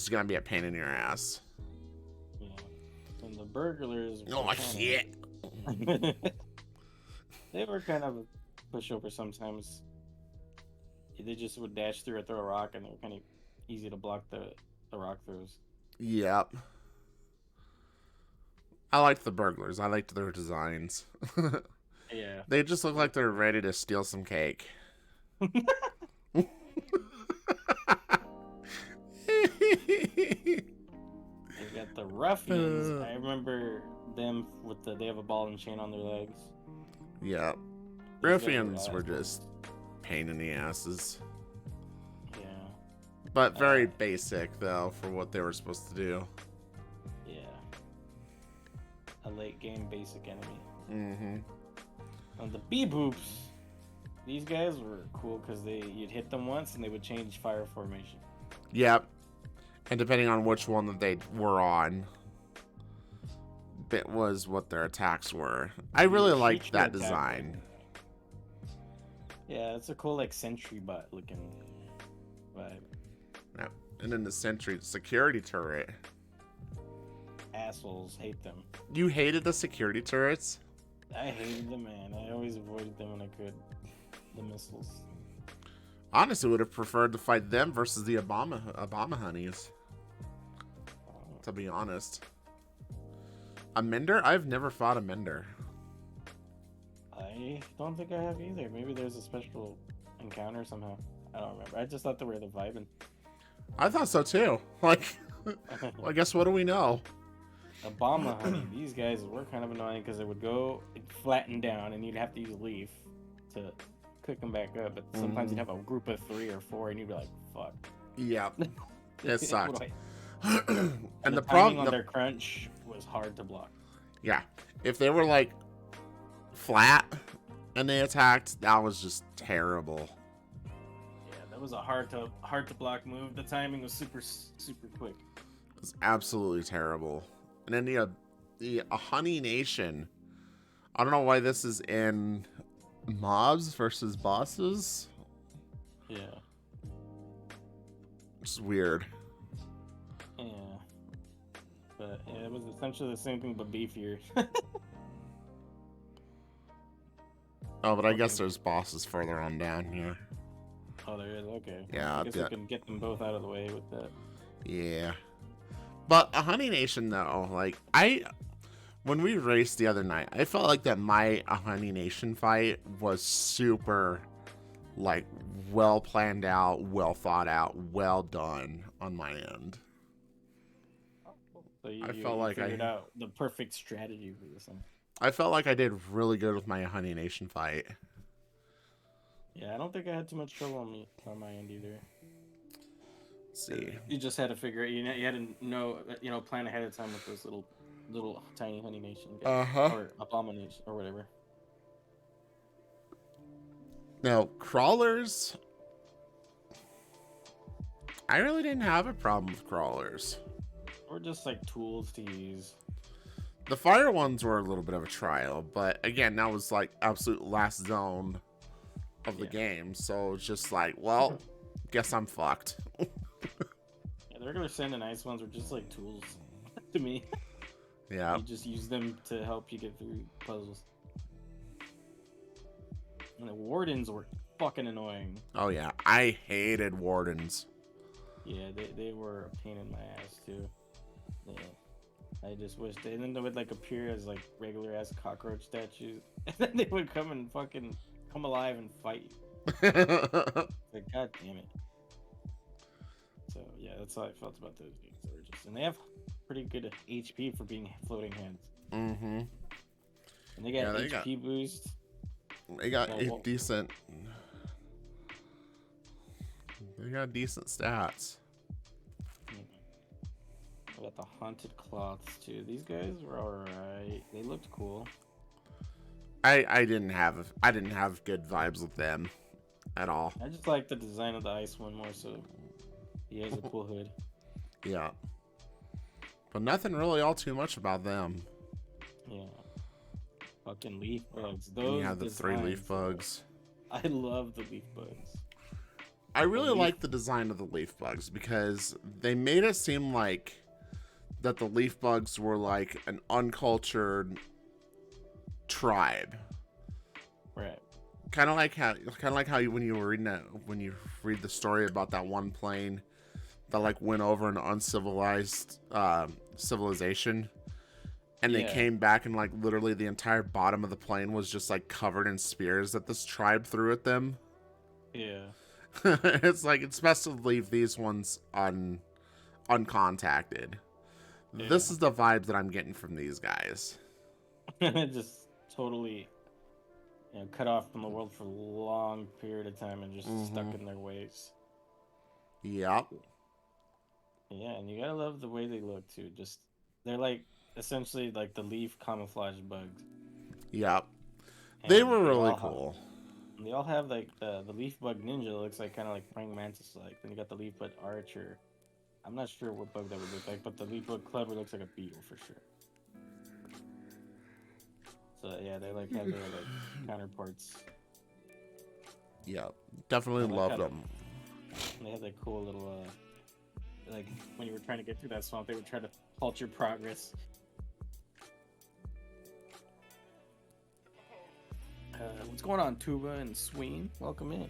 gonna be a pain in your ass. Yeah. And the burglars... Oh, shit! They were kind of a pushover sometimes. They just would dash through or throw a rock, and they were kind of easy to block the rock throws. Yep. I liked the burglars. I liked their designs. Yeah. They just look like they're ready to steal some cake. They got the ruffians. I remember them with they have a ball and chain on their legs. Yep. Ruffians were just pain in the asses. Yeah. But very basic, though, for what they were supposed to do. Yeah. A late game basic enemy. Mm-hmm. And the bee-boops. These guys were cool because you'd hit them once and they would change fire formation. Yep. And depending on which one that they were on, it was what their attacks were. I really liked that design. Yeah, it's a cool like sentry bot looking vibe. Yeah. And then the sentry security turret. Assholes hate them. You hated the security turrets? I hated them, man. I always avoided them when I could. The missiles. Honestly, would have preferred to fight them versus the Obama honeys. To be honest. A Mender? I've never fought a Mender. I don't think I have either. Maybe there's a special encounter somehow. I don't remember. I just thought they were the vibing. I thought so too. Like, well, I guess what do we know? Obama honey. These guys were kind of annoying because they would go flatten down and you'd have to use a leaf to cook them back up. But sometimes you'd have a group of 3 or 4 and you'd be like, fuck. Yeah. It sucked. And the problem on their crunch was hard to block. Yeah. If they were like flat and they attacked, that was just terrible. Yeah, that was a hard to block move. The timing was super quick. It was absolutely terrible. And then the Honey Nation. I don't know why this is in mobs versus bosses. Yeah. It's weird. Yeah. But yeah, it was essentially the same thing but beefier. Oh, but I guess there's bosses further on down here. Oh, there is? Okay. Yeah. I guess we can get them both out of the way with that. Yeah. But a Honey Nation, though, like, when we raced the other night, I felt like that my Honey Nation fight was super, like, well planned out, well thought out, well done on my end. So you figured out the perfect strategy for this one. I felt like I did really good with my Honey Nation fight. Yeah, I don't think I had too much trouble on my end either. Let's see. You just had to figure it. You had to know, plan ahead of time with those little tiny Honey Nation guys, or Abomination or whatever. Now, crawlers, I really didn't have a problem with crawlers. Or just like tools to use. The fire ones were a little bit of a trial, but again, that was like absolute last zone of the game. So it's just like, well, guess I'm fucked. Yeah, the regular sand and ice ones were just like tools to me. Yeah. You just use them to help you get through puzzles. And the wardens were fucking annoying. Oh yeah, I hated wardens. Yeah, they were a pain in my ass too. Yeah. I just wish and then they would like appear as like regular ass cockroach statues. And then they would come and fucking come alive and fight you. Like, god damn it. So yeah, that's how I felt about those games. They were just, and they have pretty good HP for being floating heads. Mm-hmm. And they got HP boost. They got decent. They got decent stats. I got the haunted cloths too. These guys were alright. They looked cool. I didn't have good vibes with them at all. I just like the design of the ice one more so. He has a cool hood. Yeah. But nothing really all too much about them. Yeah. Fucking leaf bugs. Those yeah, the designs, 3 leaf bugs. I love the leaf bugs. I really like the design of the leaf bugs because they made it seem like that the leaf bugs were like an uncultured tribe. Right. Kind of like how you, when you read the story about that one plane that like went over an uncivilized civilization, and they came back and like literally the entire bottom of the plane was just like covered in spears that this tribe threw at them. Yeah. It's like it's best to leave these ones uncontacted. Yeah. This is the vibes that I'm getting from these guys. Just totally, cut off from the world for a long period of time and just stuck in their ways. Yep. Yeah, and you gotta love the way they look too. Just they're like essentially like the leaf camouflage bugs. Yep. They were really cool. They all have like the leaf bug ninja that looks like kind of like praying mantis like. Then you got the leaf bug archer. I'm not sure what bug that would look like, but the leaf bug clever looks like a beetle for sure. So yeah, they like have their like counterparts. Yeah, definitely love them. They had that cool little like when you were trying to get through that swamp, they would try to halt your progress. What's going on, Tuba and Sween? Welcome in.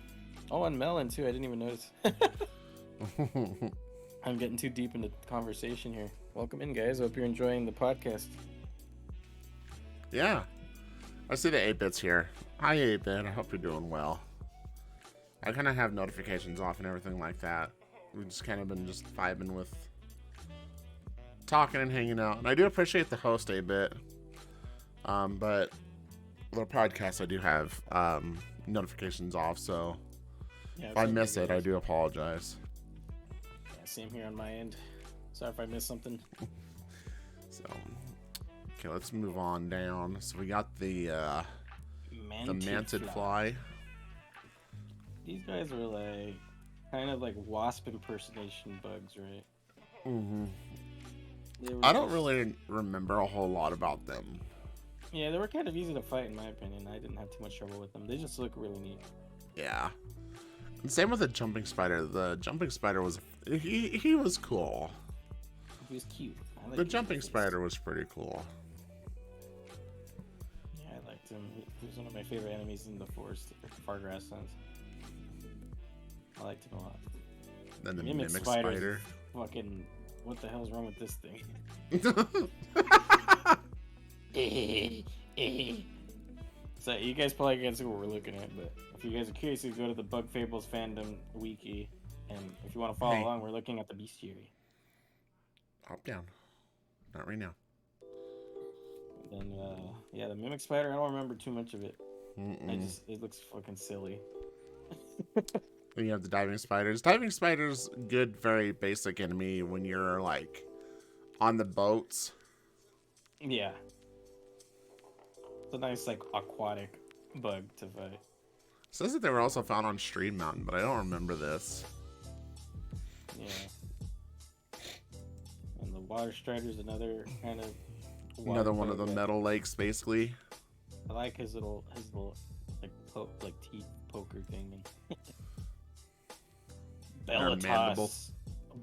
Oh, and Melon too. I didn't even notice. I'm getting too deep into the conversation here. Welcome in, guys. Hope you're enjoying the podcast. Yeah. I see the 8-Bits here. Hi, 8-Bit. I hope you're doing well. I kind of have notifications off and everything like that. We've just kind of been just vibing with talking and hanging out. And I do appreciate the host 8-Bit. But the podcast, I do have notifications off, so if I miss it, I do apologize. Yeah, same here on my end. Sorry if I missed something. So, okay, let's move on down. So we got the manted fly. These guys are like kind of like wasp impersonation bugs, right? Mm-hmm. I don't really remember a whole lot about them. Yeah, they were kind of easy to fight in my opinion. I didn't have too much trouble with them. They just look really neat. Yeah. And same with the jumping spider. The jumping spider was he was cool. He was cute. The jumping spider was pretty cool. Yeah, I liked him. He was one of my favorite enemies in the forest, Far Grasslands. I liked him a lot. Then the mimic spider. Fucking, what the hell's wrong with this thing? So you guys probably can't see what we're looking at, but if you guys are curious, you go to the Bug Fables fandom wiki, and if you want to follow along, we're looking at the bestiary. Hop down. Not right now. And yeah, the mimic spider, I don't remember too much of it. It looks fucking silly. Then you have the diving spiders. Diving spiders, good, very basic enemy when you're like on the boats. Yeah. It's a nice like aquatic bug to fight. It says that they were also found on Stream Mountain, but I don't remember this. Yeah. And the water strider's another kind of Another one of the guy. metal legs, basically. I like his little like teeth poker thing. Or mandible.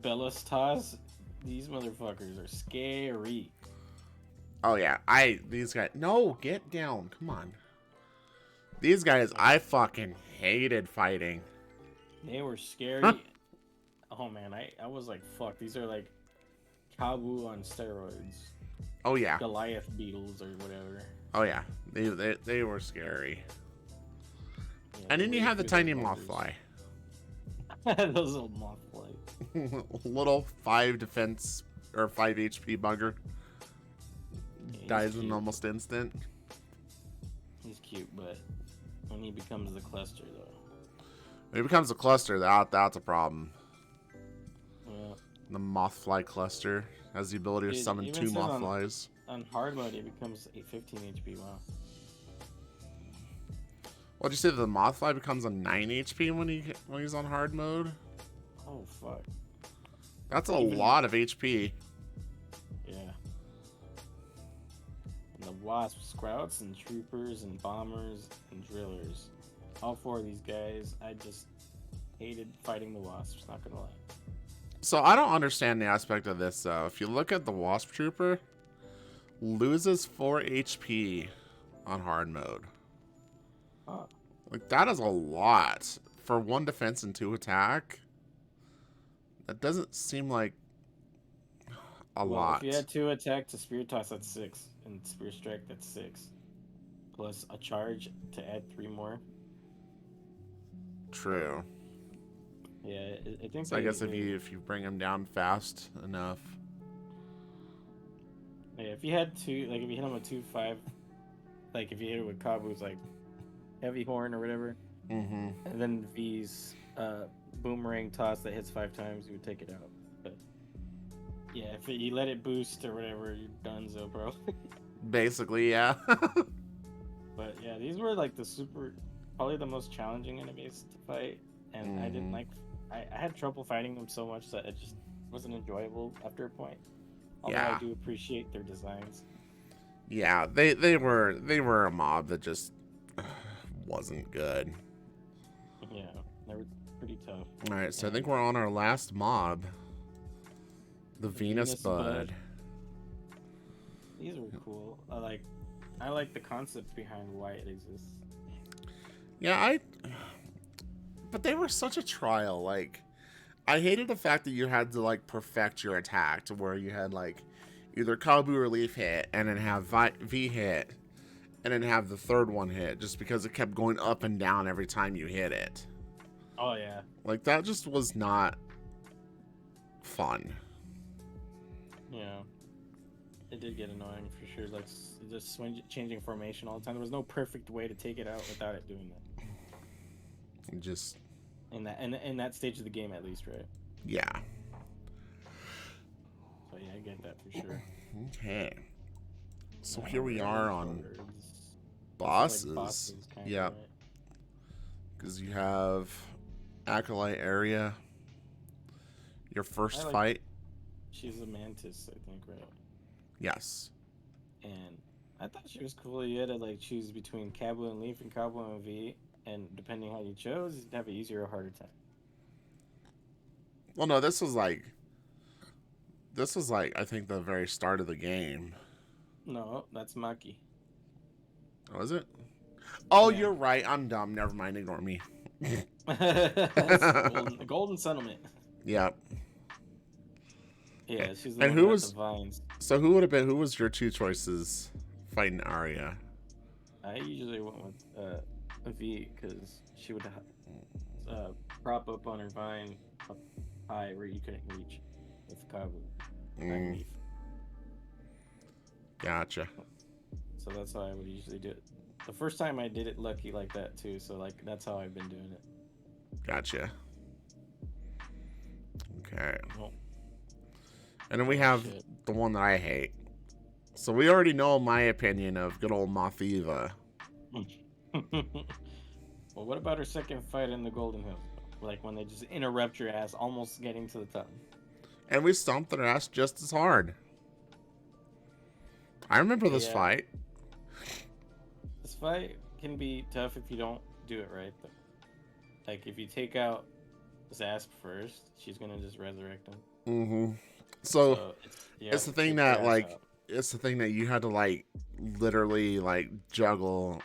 Bellastas. These motherfuckers are scary. Oh yeah, these guys. No, get down. Come on. These guys, I fucking hated fighting. They were scary. Oh man, I was like, fuck. These are like Kabu on steroids. Oh yeah. Goliath beetles or whatever. Oh yeah, they were scary. Yeah, And then you have the tiny monsters. mothfly. Those little mothfly. Little 5 defense or 5 HP bugger. Yeah, Dies cute. in almost instant. He's cute, but when he becomes the cluster, though. When it becomes a cluster, that's a problem. Well, The mothfly cluster has the ability to Dude, summon even 2 says mothflies. on hard mode, it becomes a 15 HP. Wow. What'd you say? The mothfly becomes a 9 HP when he's on hard mode? Oh fuck. That's a lot of HP. Yeah. And the wasp scouts and troopers and bombers and drillers. All 4 of these guys, I just hated fighting the wasps, not gonna lie. So I don't understand the aspect of this though. If you look at the wasp trooper, loses 4 HP on hard mode. Huh. Like that is a lot for 1 defense and 2 attack. That doesn't seem like a lot. If you had 2 attack to spear toss, that's 6, and spear strike, that's 6, plus a charge to add 3 more. True. Yeah, I think. So I guess if you bring him down fast enough. Yeah, if you had 2, like if you hit him with 2-5, like if you hit it with Kabu's like heavy horn or whatever, Mm-hmm. and then V's boomerang toss that hits 5 times, you would take it out. But yeah, if you let it boost or whatever, you're donezo, bro. Basically, yeah. But yeah, these were like probably the most challenging enemies to fight, and I didn't like. I had trouble fighting them so much that it just wasn't enjoyable after a point. Although Yeah. I do appreciate their designs. Yeah, they were a mob that just wasn't good. Yeah, they were pretty tough. All right, so I think we're on our last mob, the Venus Bud. These were cool. I like the concept behind why it exists. Yeah, but they were such a trial. Like, I hated the fact that you had to like perfect your attack to where you had like either Kabu or Leaf hit, and then have V hit, and then have the third one hit, just because it kept going up and down every time you hit it. Oh yeah. Like that just was not fun. Yeah. It did get annoying for sure. Like just changing formation all the time. There was no perfect way to take it out without it doing that. Just In that stage of the game, at least, right? yeah. So yeah, I get that for sure. Okay. So here we are on Bosses, bosses. kinda, Yeah. right? Because you have Acolyte area. Your first fight. She's a mantis, I think, right? Yes. And I thought she was cool. You had to like choose between Kabu and Leaf and Kabu and V, and depending how you chose, you'd have an easier or harder time. Well, no, this was like I think the very start of the game. No, that's Maki. Was it? Oh, Yeah. you're right. I'm dumb. Never mind. Ignore me. Golden Settlement. Yep. Yeah, she's the And one who with was- the vines. So who was your 2 choices fighting Arya? I usually went with a V because she would prop up on her vine up high where you couldn't reach with Kabu. and Leaf. Gotcha. So that's how I would usually do it. The first time I did it lucky like that too, so like that's how I've been doing it. Gotcha. Okay. Well, And then we have shit. the one that I hate. So we already know my opinion of good old Mothiva. Well, what about her second fight in the Golden Hills? Like when they just interrupt your ass, almost getting to the top. And we stomped their ass just as hard. I remember this Yeah. fight. This fight can be tough if you don't do it right, though. Like, if you take out Zasp first, she's gonna just resurrect him. Mm-hmm. So it's the thing that, like, out. it's the thing that you had to, like, literally, like, juggle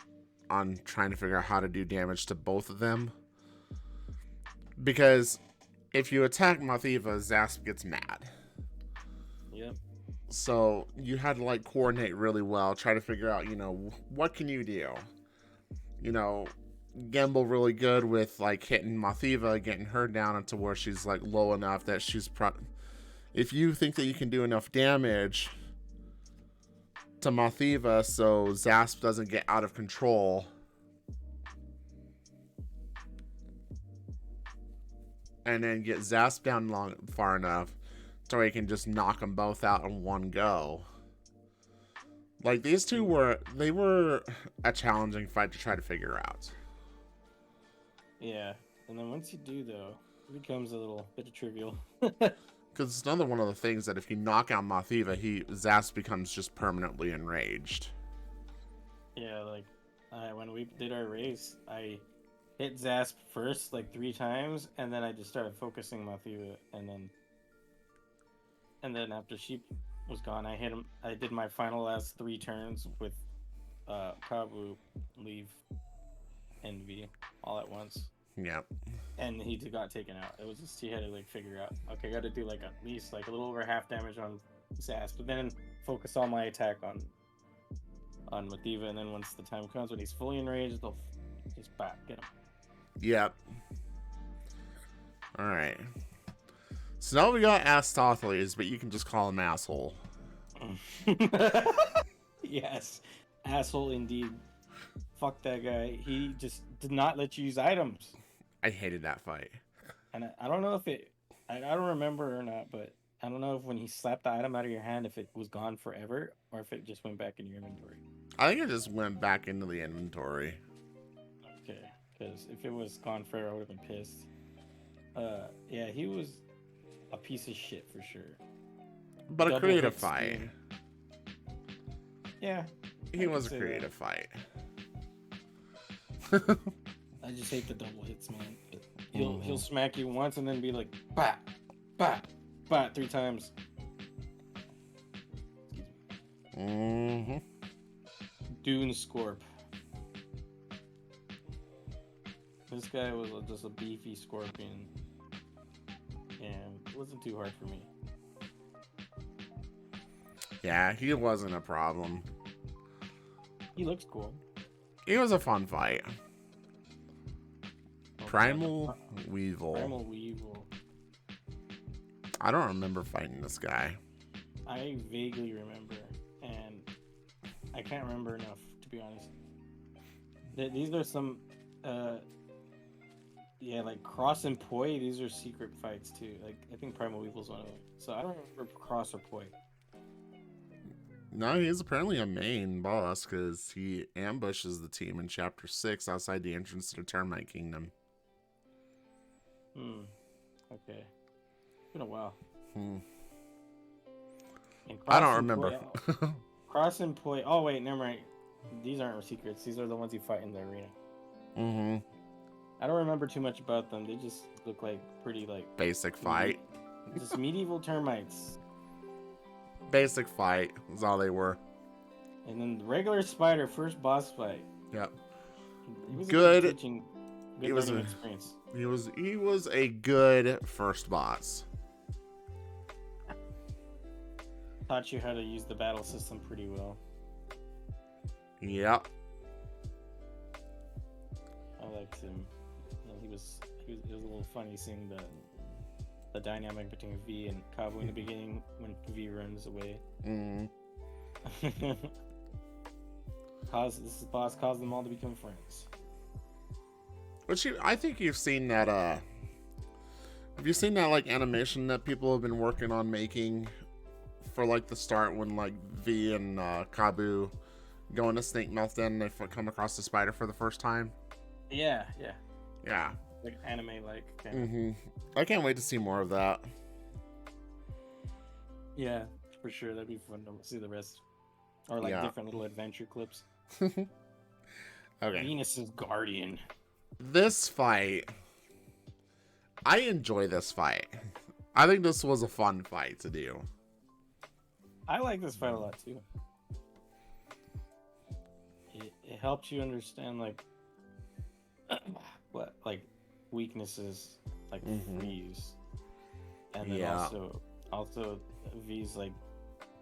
on trying to figure out how to do damage to both of them. Because if you attack Mathiva, Zasp gets mad. Yep. So you had to, like, coordinate really well, try to figure out, you know, what can you do? You know, Gamble really good with, like, hitting Mathiva, getting her down into where she's, like, low enough that she's if you think that you can do enough damage to Mathiva so Zasp doesn't get out of control, and then get Zasp down far enough so he can just knock them both out in one go. Like, these two were a challenging fight to try to figure out. Yeah, and then once you do, though, it becomes a little bit trivial. Because it's another one of the things that if you knock out Mathiva, Zasp becomes just permanently enraged. Yeah, like, when we did our race, I hit Zasp first, like, 3 times, and then I just started focusing Mathiva, and then after she was gone, I hit him. I did my final last 3 turns with Kabu, Leave, and V all at once. Yep. And he got taken out. It was just he had to like figure out. Okay, I got to do like at least like a little over half damage on Zasp, but then focus all my attack on Mathiva, and then once the time comes when he's fully enraged, they'll just get him. Yep. All right. So now we got Astothiles, but you can just call him asshole. Yes, asshole indeed. Fuck that guy. He just did not let you use items. I hated that fight. And I don't know if I don't remember or not, but I don't know if when he slapped the item out of your hand, if it was gone forever or if it just went back in your inventory. I think it just went back into the inventory. Okay, because if it was gone forever, I would have been pissed. Yeah, he was a piece of shit for sure. But Double a creative hit fight. steam. Yeah. He was a creative fight. I just hate the double hits, man. He'll smack you once and then be like, bah, bah, bah, 3 times. Mm-hmm. Dune Scorp. This guy was just a beefy scorpion. And it wasn't too hard for me. Yeah, he wasn't a problem. He looks cool. It was a fun fight. Primal Weevil. Primal Weevil. I don't remember fighting this guy. I vaguely remember, and I can't remember enough, to be honest. These are some, yeah, like Cross and Poi, these are secret fights too. Like, I think Primal Weevil's one of them. So I don't remember Cross or Poi. No, he's apparently a main boss because he ambushes the team in Chapter 6 outside the entrance to the Termite Kingdom. Okay. It's been a while. I don't remember. Cross and Poi. Oh, wait, never mind. These aren't secrets. These are the ones you fight in the arena. Mm-hmm. I don't remember too much about them. They just look like pretty, like... Basic fight. Just medieval termites. Basic fight is all they were. And then the regular spider, first boss fight. Yep. It was Good. A good teaching, good learning experience. He was a good first boss. Taught you how to use the battle system pretty well. Yep. I liked him. It was a little funny seeing the dynamic between V and Kabu in the beginning when V runs away. This boss caused them all to become friends. Which I think you've seen that. Have you seen that like animation that people have been working on making for like the start when like V and Kabu go into Snake Mountain and they come across the spider for the first time? Yeah. Yeah. like anime-like kind of. Mm-hmm. I can't wait to see more of that. Yeah, for sure. That'd be fun to see the rest, or like different little adventure clips. Okay. Venus's Guardian. This fight, I enjoy this fight. I think this was a fun fight to do. I like this fight a lot too. It helps you understand like what like weaknesses like V's, and then also V's like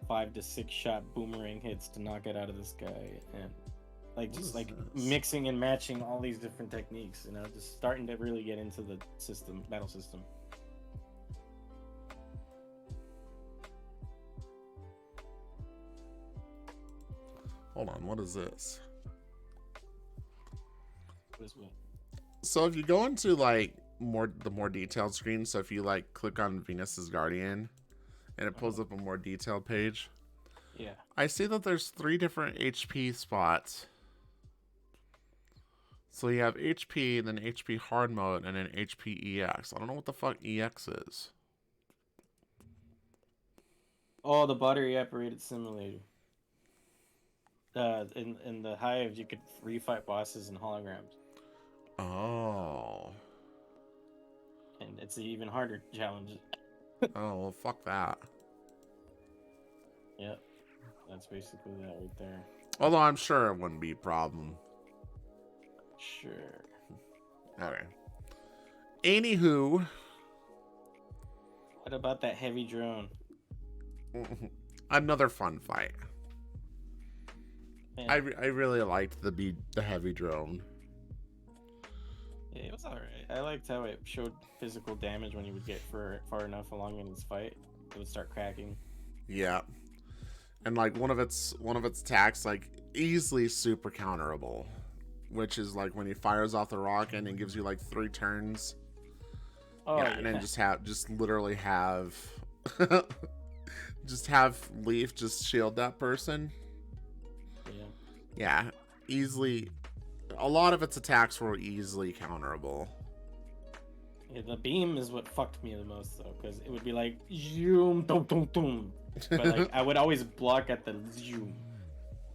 5 to 6 shot boomerang hits to knock it out of this guy, and like just like mixing and matching all these different techniques, you know, just starting to really get into the battle system. Hold on, what is this? What is what? So if you go into like the more detailed screen, so if you like click on Venus's Guardian and it pulls up a more detailed page. Yeah. I see that there's 3 different HP spots. So you have HP, and then HP hard mode, and then HP EX. I don't know what the fuck EX is. Oh, the battery operated simulator. In the Hive, you could refight bosses and holograms. Oh. And it's an even harder challenge. Oh, well, fuck that. Yep. That's basically that right there. Although I'm sure it wouldn't be a problem. Sure. Okay. Anywho. What about that heavy drone? Another fun fight. Man. I really liked the heavy drone. Yeah, it was alright. I liked how it showed physical damage when you would get far enough along in its fight. It would start cracking. Yeah. And like one of its attacks, like easily super counterable, which is like when he fires off the rocket and gives you like 3 turns. Oh yeah. And then just literally have Leaf just shield that person. Yeah, easily. A lot of its attacks were easily counterable. Yeah, the beam is what fucked me the most though, because it would be like zoom, dum dum dum, but like I would always block at the zoom,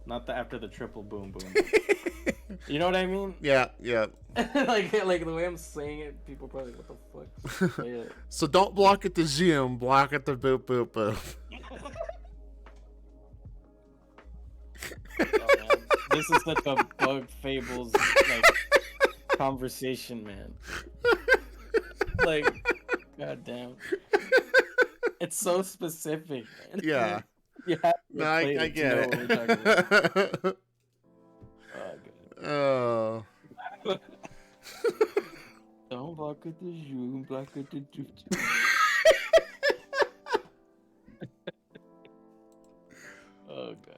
not after the triple boom boom. You know what I mean? Yeah. like the way I'm saying it, people probably what the fuck. Yeah. So don't block at the zoom, block at the boop boop boop. Oh, man. This is such a bug Fables like conversation, man. Like, goddamn, it's so specific, man. Yeah. You have to I get it. what we're talking about. Oh. Don't block at the zoom, block at the zoom. Oh god.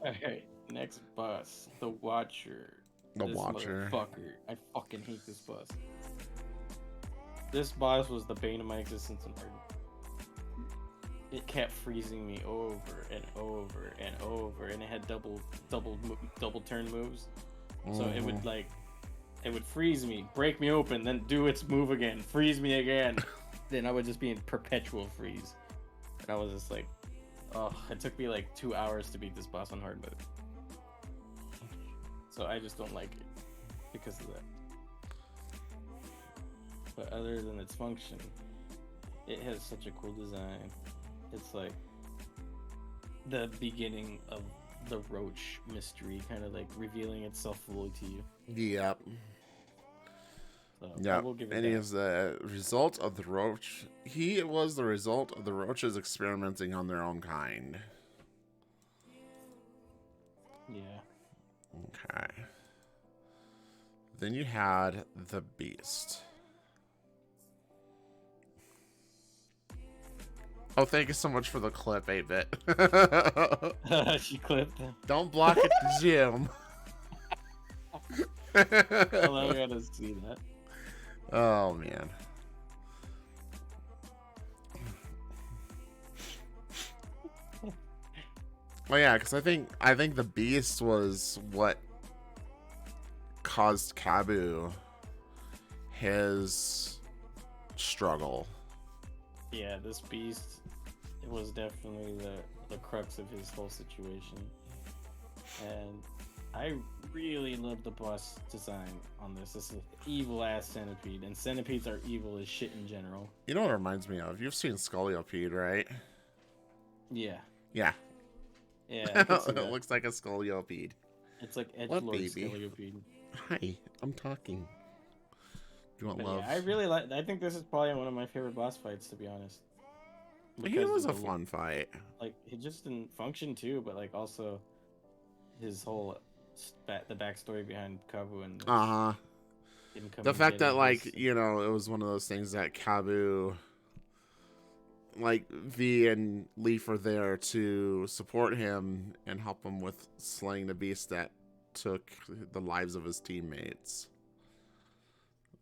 Alright, next boss, the Watcher. The This Watcher. Motherfucker. I fucking hate this boss. This boss was the bane of my existence in hard. It kept freezing me over and over and over, and it had double turn moves. So it would freeze me, break me open, then do its move again, freeze me again. Then I would just be in perpetual freeze. And I was just like, oh, it took me like 2 hours to beat this boss on hard mode. So I just don't like it because of that. But other than its function, it has such a cool design. It's like the beginning of the Roach mystery, kind of like revealing itself fully to you. Yep. So Yeah, we'll give it and he that. is the result of the Roach. He was the result of the Roaches experimenting on their own kind. Yeah. Okay. Then you had the Beast. Oh, thank you so much for the clip, 8-bit. She clipped him. Don't block at the gym. Oh, I gotta see that. Oh man. Oh yeah, because I think the Beast was what caused Kabu his struggle. Yeah, this beast, it was definitely the crux of his whole situation. And I really love the boss design on this. This is an evil ass centipede, and centipedes are evil as shit in general. You know what it reminds me of? You've seen Scoliopeed, right? Yeah. Yeah. Yeah, I can see It that. looks like a Scoliopeed. It's like What, edgelord baby? Scoliopede. Hi, I'm talking. Do you want But love? yeah, I really like. I think this is probably one of my favorite boss fights, to be honest. He was of a fun fight. Like, he just didn't function too, but like also his whole the backstory behind Kabu and Uh-huh. him coming The fact that, like, his... you know, it was one of those things that Kabu, like, V and Leaf are there to support him and help him with slaying the beast that took the lives of his teammates.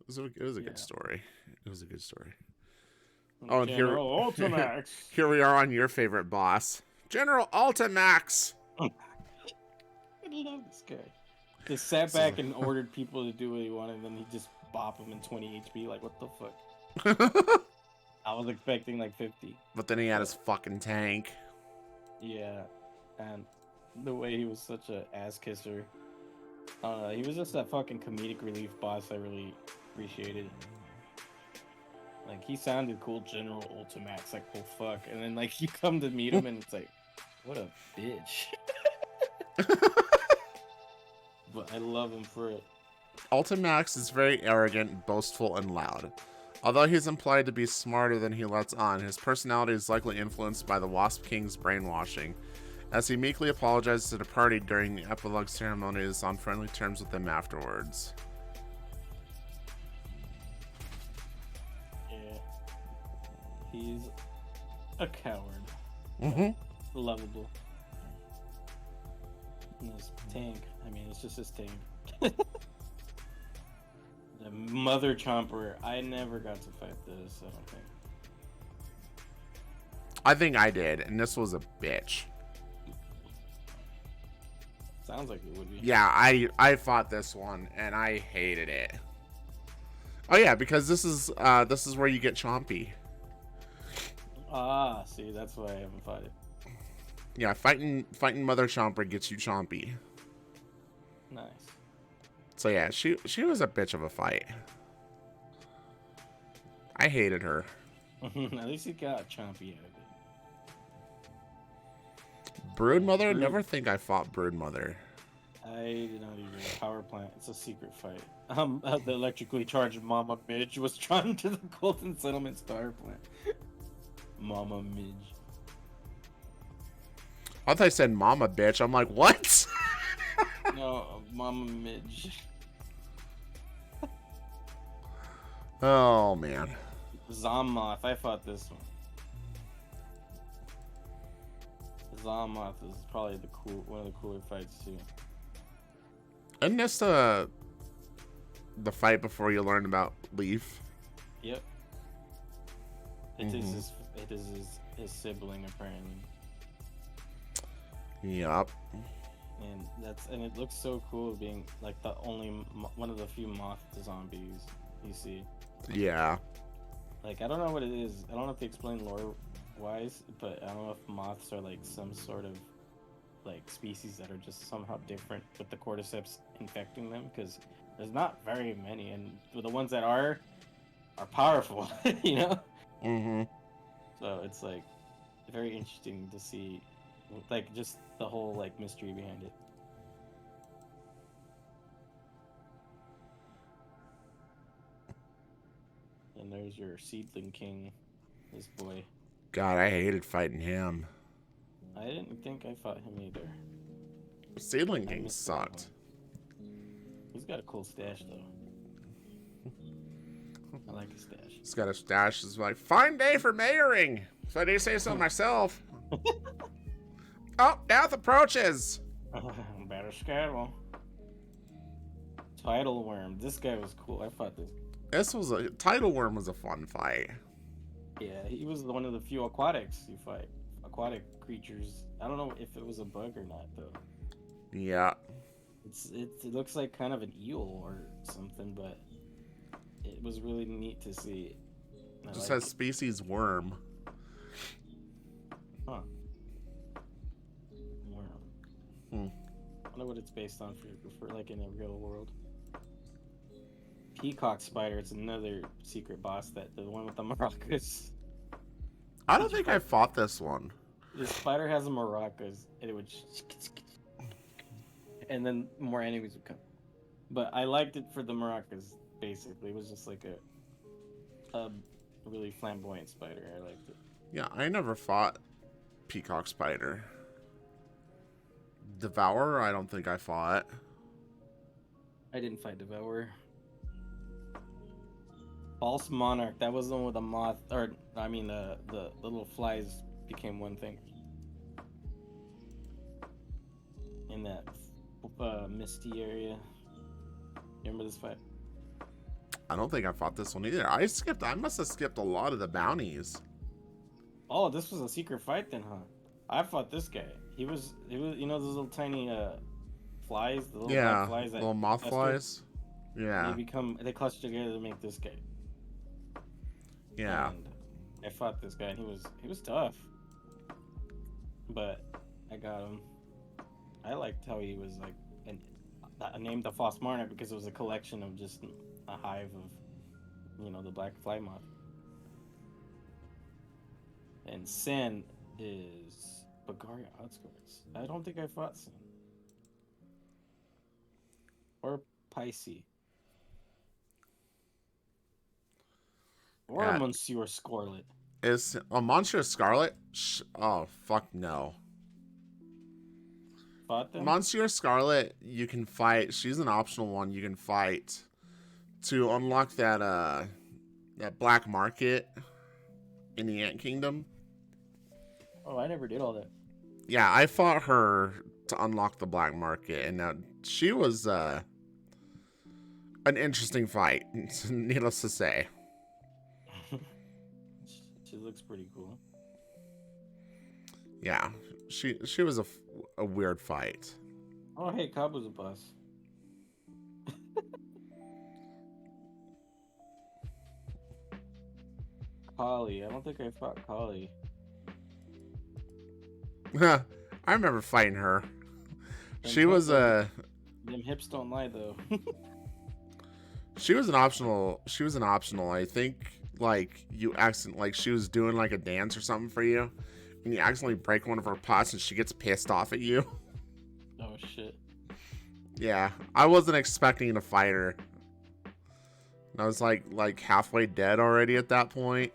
It was a good story. It was a good story. Oh, and General Ultimax. here we are on your favorite boss, General Ultimax. I love this guy. Just sat back and ordered people to do what he wanted, and then he just bop him in 20 HP. Like, what the fuck? I was expecting like 50. But then he had his fucking tank. Yeah, and the way he was such a ass kisser. He was just that fucking comedic relief boss I really appreciated. Like, he sounded cool, General Ultimax, like, oh fuck. And then, like, you come to meet him and it's like, what a bitch. But I love him for it. Ultimax is very arrogant, boastful, and loud. Although he's implied to be smarter than he lets on, his personality is likely influenced by the Wasp King's brainwashing, as he meekly apologizes to the party during the epilogue ceremonies on friendly terms with them afterwards. He's a coward. Mm-hmm. Lovable. And his tank. I mean, it's just his tank. The Mother Chomper. I never got to fight this, I don't think. I think I did, and this was a bitch. Sounds like it would be. Yeah, I fought this one, and I hated it. Oh yeah, because this is where you get Chompy. Ah, see, that's why I haven't fought it. Yeah, fighting Mother Chomper gets you Chompy. Nice. So yeah, she was a bitch of a fight. I hated her. At least he got Chompy out of it. Broodmother? Never think I fought Broodmother. I did not even. Power plant. It's a secret fight. The electrically charged Mama Midge was drawn to the Golden Settlement Star Plant. Mama Midge. I thought I said Mama bitch. I'm like, what? No, Mama Midge. Oh man. Zommoth. I fought this one. Zommoth is probably one of the cooler fights too. Isn't this the fight before you learn about Leaf? Yep. It is his sibling apparently. Yup. And it looks so cool being like the only one of the few moth to zombies you see. Yeah. Like, I don't know what it is. I don't know if they explain lore wise, but I don't know if moths are like some sort of like species that are just somehow different with the cordyceps infecting them, because there's not very many, and the ones that are powerful, you know. Mm-hmm. So it's like very interesting to see, like, just the whole like mystery behind it. And there's your seedling king, this boy. God, I hated fighting him. I didn't think I fought him either. Seedling King sucked. He's got a cool stash though. I like his stash. He's got a stash. It's like, fine day for mayoring, if I do say so myself. Oh, death approaches. Better schedule. Tidal Worm. This guy was cool. I fought this. Tidal Worm was a fun fight. Yeah, he was one of the few aquatics you fight. Aquatic creatures. I don't know if it was a bug or not though. Yeah. It looks like kind of an eel or something, but it was really neat to see. I Just like says it. species worm. Huh. Worm. Hmm. I wonder what it's based on for like in a real world. Peacock Spider. It's another secret boss that the one with the maracas. I Did don't you think I fight? fought this one. The spider has a maracas, and it would, and then more enemies would come. But I liked it for the maracas. Basically, it was just like a really flamboyant spider. I liked it. Yeah, I never fought Peacock Spider. Devourer, I don't think I fought. I didn't fight Devourer. False Monarch. That was the one with the moth, or I mean the little flies became one thing in that misty area. You remember this fight? I don't think I fought this one either. I must have skipped a lot of the bounties. Oh, this was a secret fight then, huh? I fought this guy. He was you know those little tiny flies, the little black Yeah, flies that little moth cluster? flies. Yeah, They cluster together to make this guy. yeah. And I fought this guy and he was tough. But I got him. I liked how he was like and I named the false monarch because it was a collection of just a hive of the black fly moth. And Sin is Bagaria outskirts. I don't think I fought Sin. Or Pisces. Or Yeah. Monsieur Scarlet. Is a Monsieur Scarlet? Oh, fuck no. Fought them? Monsieur Scarlet, you can fight. She's an optional one. You can fight to unlock that black market in the Ant Kingdom. Oh, I never did all that. Yeah, I fought her to unlock the black market, and now she was an interesting fight, needless to say. She looks pretty cool. Yeah, she was a weird fight. Oh, hey, Kabu's a boss. Kali. I don't think I fought Kali. I remember fighting her. She was a Them hips don't lie though. she was an optional. She was an optional. I think like she was doing like a dance or something for you, and you accidentally break one of her pots, and she gets pissed off at you. Oh shit. Yeah, I wasn't expecting to fight her. I was like halfway dead already at that point.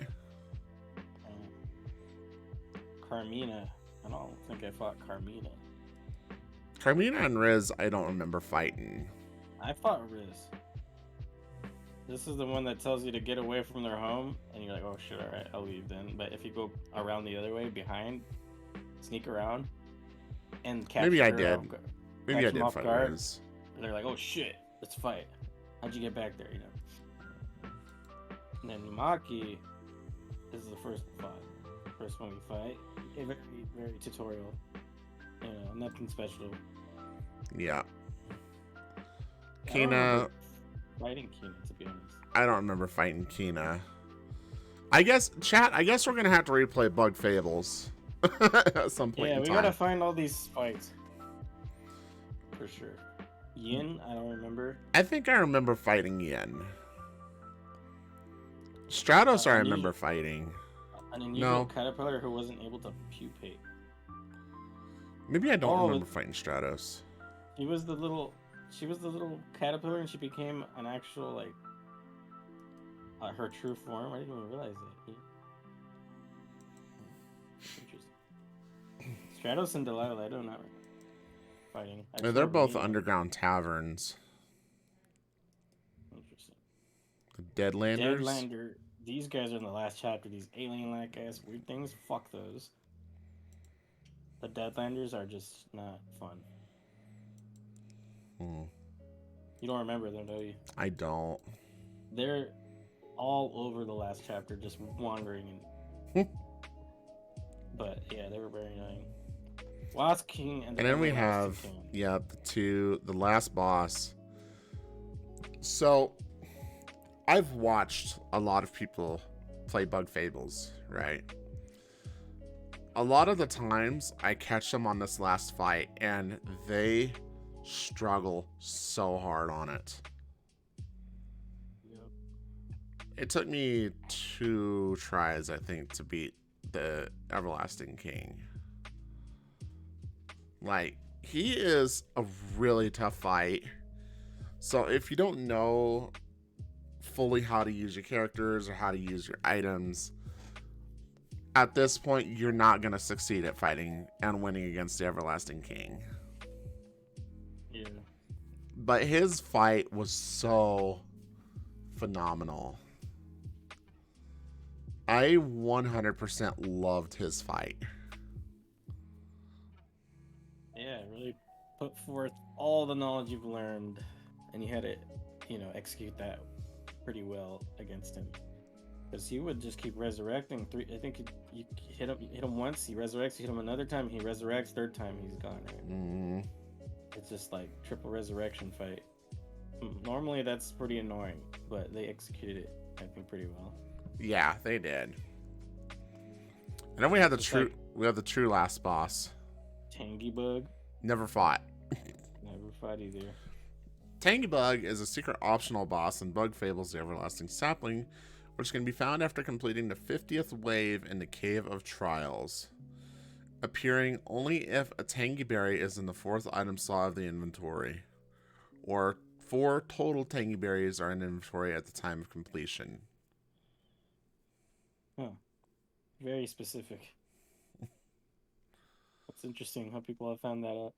Carmina. I don't think I fought Carmina. Carmina and Riz, I don't remember fighting. I fought Riz. This is the one that tells you to get away from their home, and you're like, oh shit, alright, I'll leave then. But if you go around the other way, behind, sneak around, and catch Maybe I her did. off guard, Maybe catch I them did off fight guard, Riz. and they're like, oh shit, let's fight. How'd you get back there, And then Maki is the first one we fight. Very, very tutorial. Nothing special. Yeah. I don't Kina, remember fighting Kina, to be honest. I don't remember fighting Kina. I guess we're gonna have to replay Bug Fables at some point in We time. gotta find all these fights. For sure. Yin, I don't remember. I think I remember fighting Yin. Stratos, I remember fighting. An unusual caterpillar who wasn't able to pupate. Maybe I don't remember fighting Stratos. She was the little caterpillar, and she became an actual her true form. I didn't even realize that. Interesting. Stratos and Delilah, I don't know. Fighting. They're both underground taverns. Interesting. The Deadlanders. Deadlander. These guys are in the last chapter. These alien-like ass weird things. Fuck those. The Deadlanders are just not fun. You don't remember them, do you? I don't. They're all over the last chapter, just wandering. But yeah, they were very annoying. Wasp King and then we have King. the last boss. So I've watched a lot of people play Bug Fables, right? A lot of the times I catch them on this last fight and they struggle so hard on it. Yep. It took me 2 tries, I think, to beat the Everlasting King. Like, he is a really tough fight. So if you don't know fully how to use your characters or how to use your items, at this point, you're not going to succeed at fighting and winning against the Everlasting King. Yeah. But his fight was so phenomenal. I 100% loved his fight. Yeah, really put forth all the knowledge you've learned, and you had to, execute that pretty well against him. Because he would just keep resurrecting. I think you hit him once, he resurrects. You hit him another time, he resurrects. Third time, he's gone. Right? Mm-hmm. It's just like triple resurrection fight. Normally, that's pretty annoying, but they executed it, I think, pretty well. Yeah, they did. And then we have the true last boss. Tangy Bug. Never fought. Never fought either. Tangy Bug is a secret optional boss in Bug Fables: The Everlasting Sapling, which can be found after completing the 50th wave in the Cave of Trials, appearing only if a Tangy Berry is in the 4th item slot of the inventory, or 4 total Tangy Berries are in inventory at the time of completion. Huh. Very specific. That's interesting how people have found that out.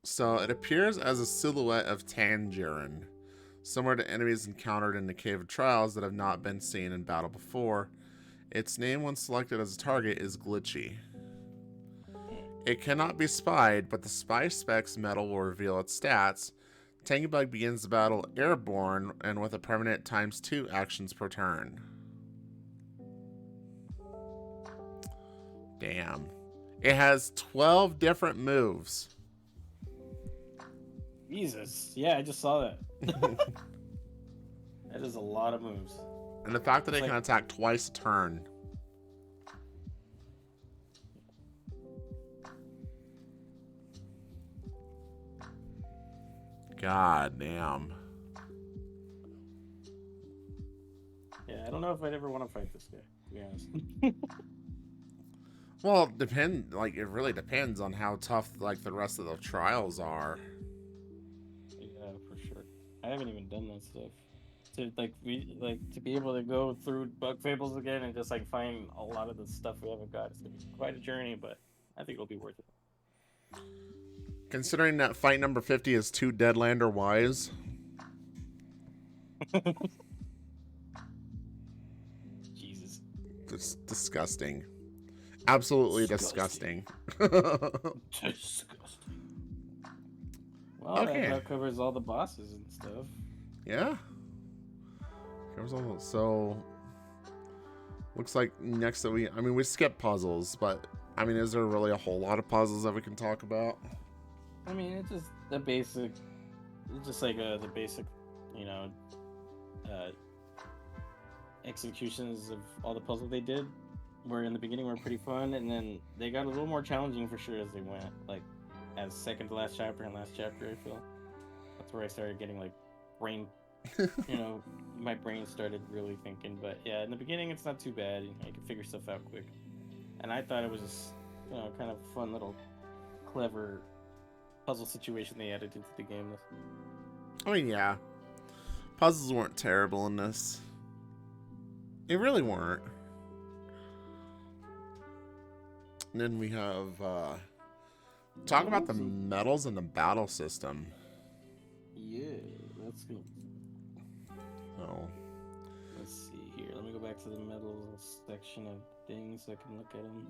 So it appears as a silhouette of Tangerine, similar to enemies encountered in the Cave of Trials that have not been seen in battle before. Its name when selected as a target is Glitchy. It cannot be spied, but the spy specs medal will reveal its stats. Tangy Bug begins the battle airborne and with a permanent ×2 actions per turn. Damn. It has 12 different moves. Jesus. Yeah, I just saw that. That is a lot of moves. And the fact that it can attack twice a turn. God damn. Yeah, I don't know if I'd ever want to fight this guy, to be honest. Well, it really depends on how tough the rest of the trials are. Yeah, for sure. I haven't even done that stuff. To to be able to go through Bug Fables again and just find a lot of the stuff we haven't got. It's gonna be quite a journey, but I think it'll be worth it. Considering that fight number 50 is 2 Deadlander Wise. Jesus. It's disgusting. Absolutely disgusting. Disgusting. Well, okay. that covers all the bosses and stuff. Yeah. Covers all. So looks like next that we skipped puzzles, but is there really a whole lot of puzzles that we can talk about? It's just the basic. It's just the basic, executions of all the puzzles they did. Were in the beginning were pretty fun, and then they got a little more challenging for sure as they went. As second to last chapter and last chapter, I feel that's where I started getting brain. My brain started really thinking. But yeah, in the beginning, it's not too bad. You can figure stuff out quick. And I thought it was just kind of fun little, clever puzzle situation they added into the game. Yeah, puzzles weren't terrible in this. They really weren't. And then we have talk about the medals and the battle system. Yeah, that's good. So let's see here. Let me go back to the medals section of things so I can look at them.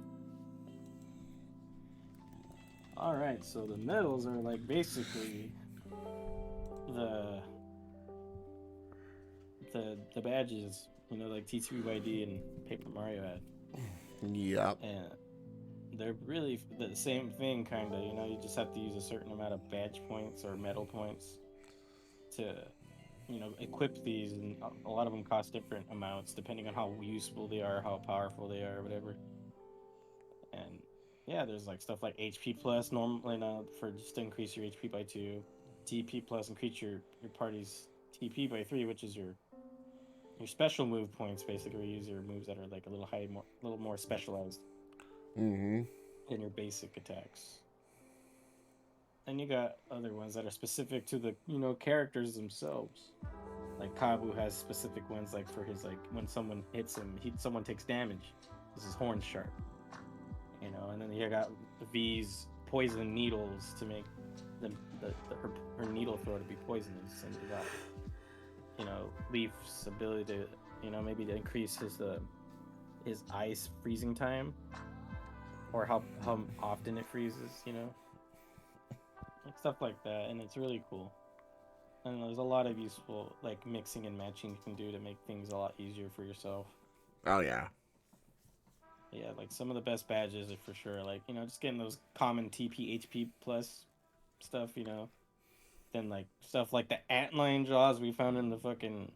All right, so the medals are basically the badges, like T2YD and Paper Mario had. Yep. And they're really the same thing, kind of. You know, you just have to use a certain amount of badge points or medal points to, you know, equip these, and a lot of them cost different amounts depending on how useful they are, how powerful they are, whatever. And yeah, there's like stuff like HP plus normally now for just to increase your HP by 2, TP plus increase your party's TP by 3, which is your special move points. Basically, use your moves that are like a little more specialized Mm-hmm. than your basic attacks. And you got other ones that are specific to the, you know, characters themselves. Like Kabu has specific ones, like for his, like when someone hits him, someone takes damage. This is horn sharp, you know. And then you got V's poison needles to make her needle throw to be poisonous, and you got, you know, Leaf's ability to, you know, maybe to increase his ice freezing time, or how often it freezes, you know, like stuff like that. And it's really cool. And there's a lot of useful, like, mixing and matching you can do to make things a lot easier for yourself. Oh yeah. Yeah, like some of the best badges are for sure, like, you know, just getting those common TP HP plus stuff, you know. Then like stuff like the antlion jaws we found in the fucking,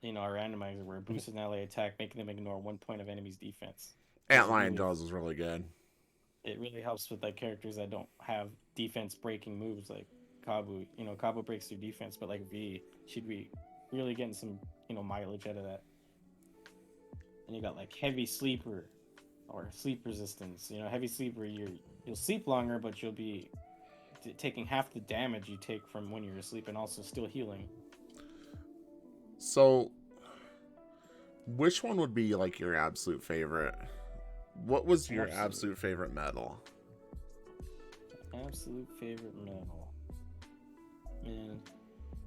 you know, our randomizer, where it boosts an ally attack, making them ignore 1 point of enemy's defense. Antlion Jaws is really good. It really helps with like characters that don't have defense breaking moves like Kabu. You know, Kabu breaks through defense, but like V should be really getting some, you know, mileage out of that. And you got like heavy sleeper or sleep resistance. You know, heavy sleeper, you'll sleep longer, but you'll be taking half the damage you take from when you're asleep, and also still healing. So, which one would be like your absolute favorite? What was your absolute favorite medal? Absolute favorite medal. Man,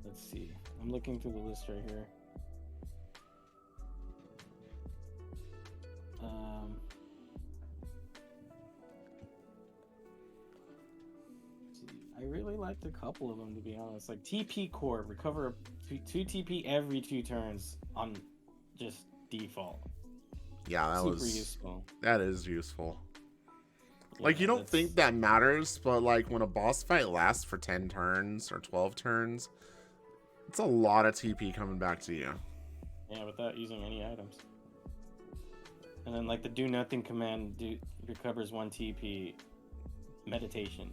let's see. I'm looking through the list right here. I really liked a couple of them, to be honest. Like TP Core, recover 2 TP every 2 turns on just default. Yeah, useful. That is useful. Yeah, like, you don't think that matters, but like when a boss fight lasts for 10 turns or 12 turns, it's a lot of TP coming back to you. Yeah, without using any items. And then like the do nothing command recovers 1 TP meditation.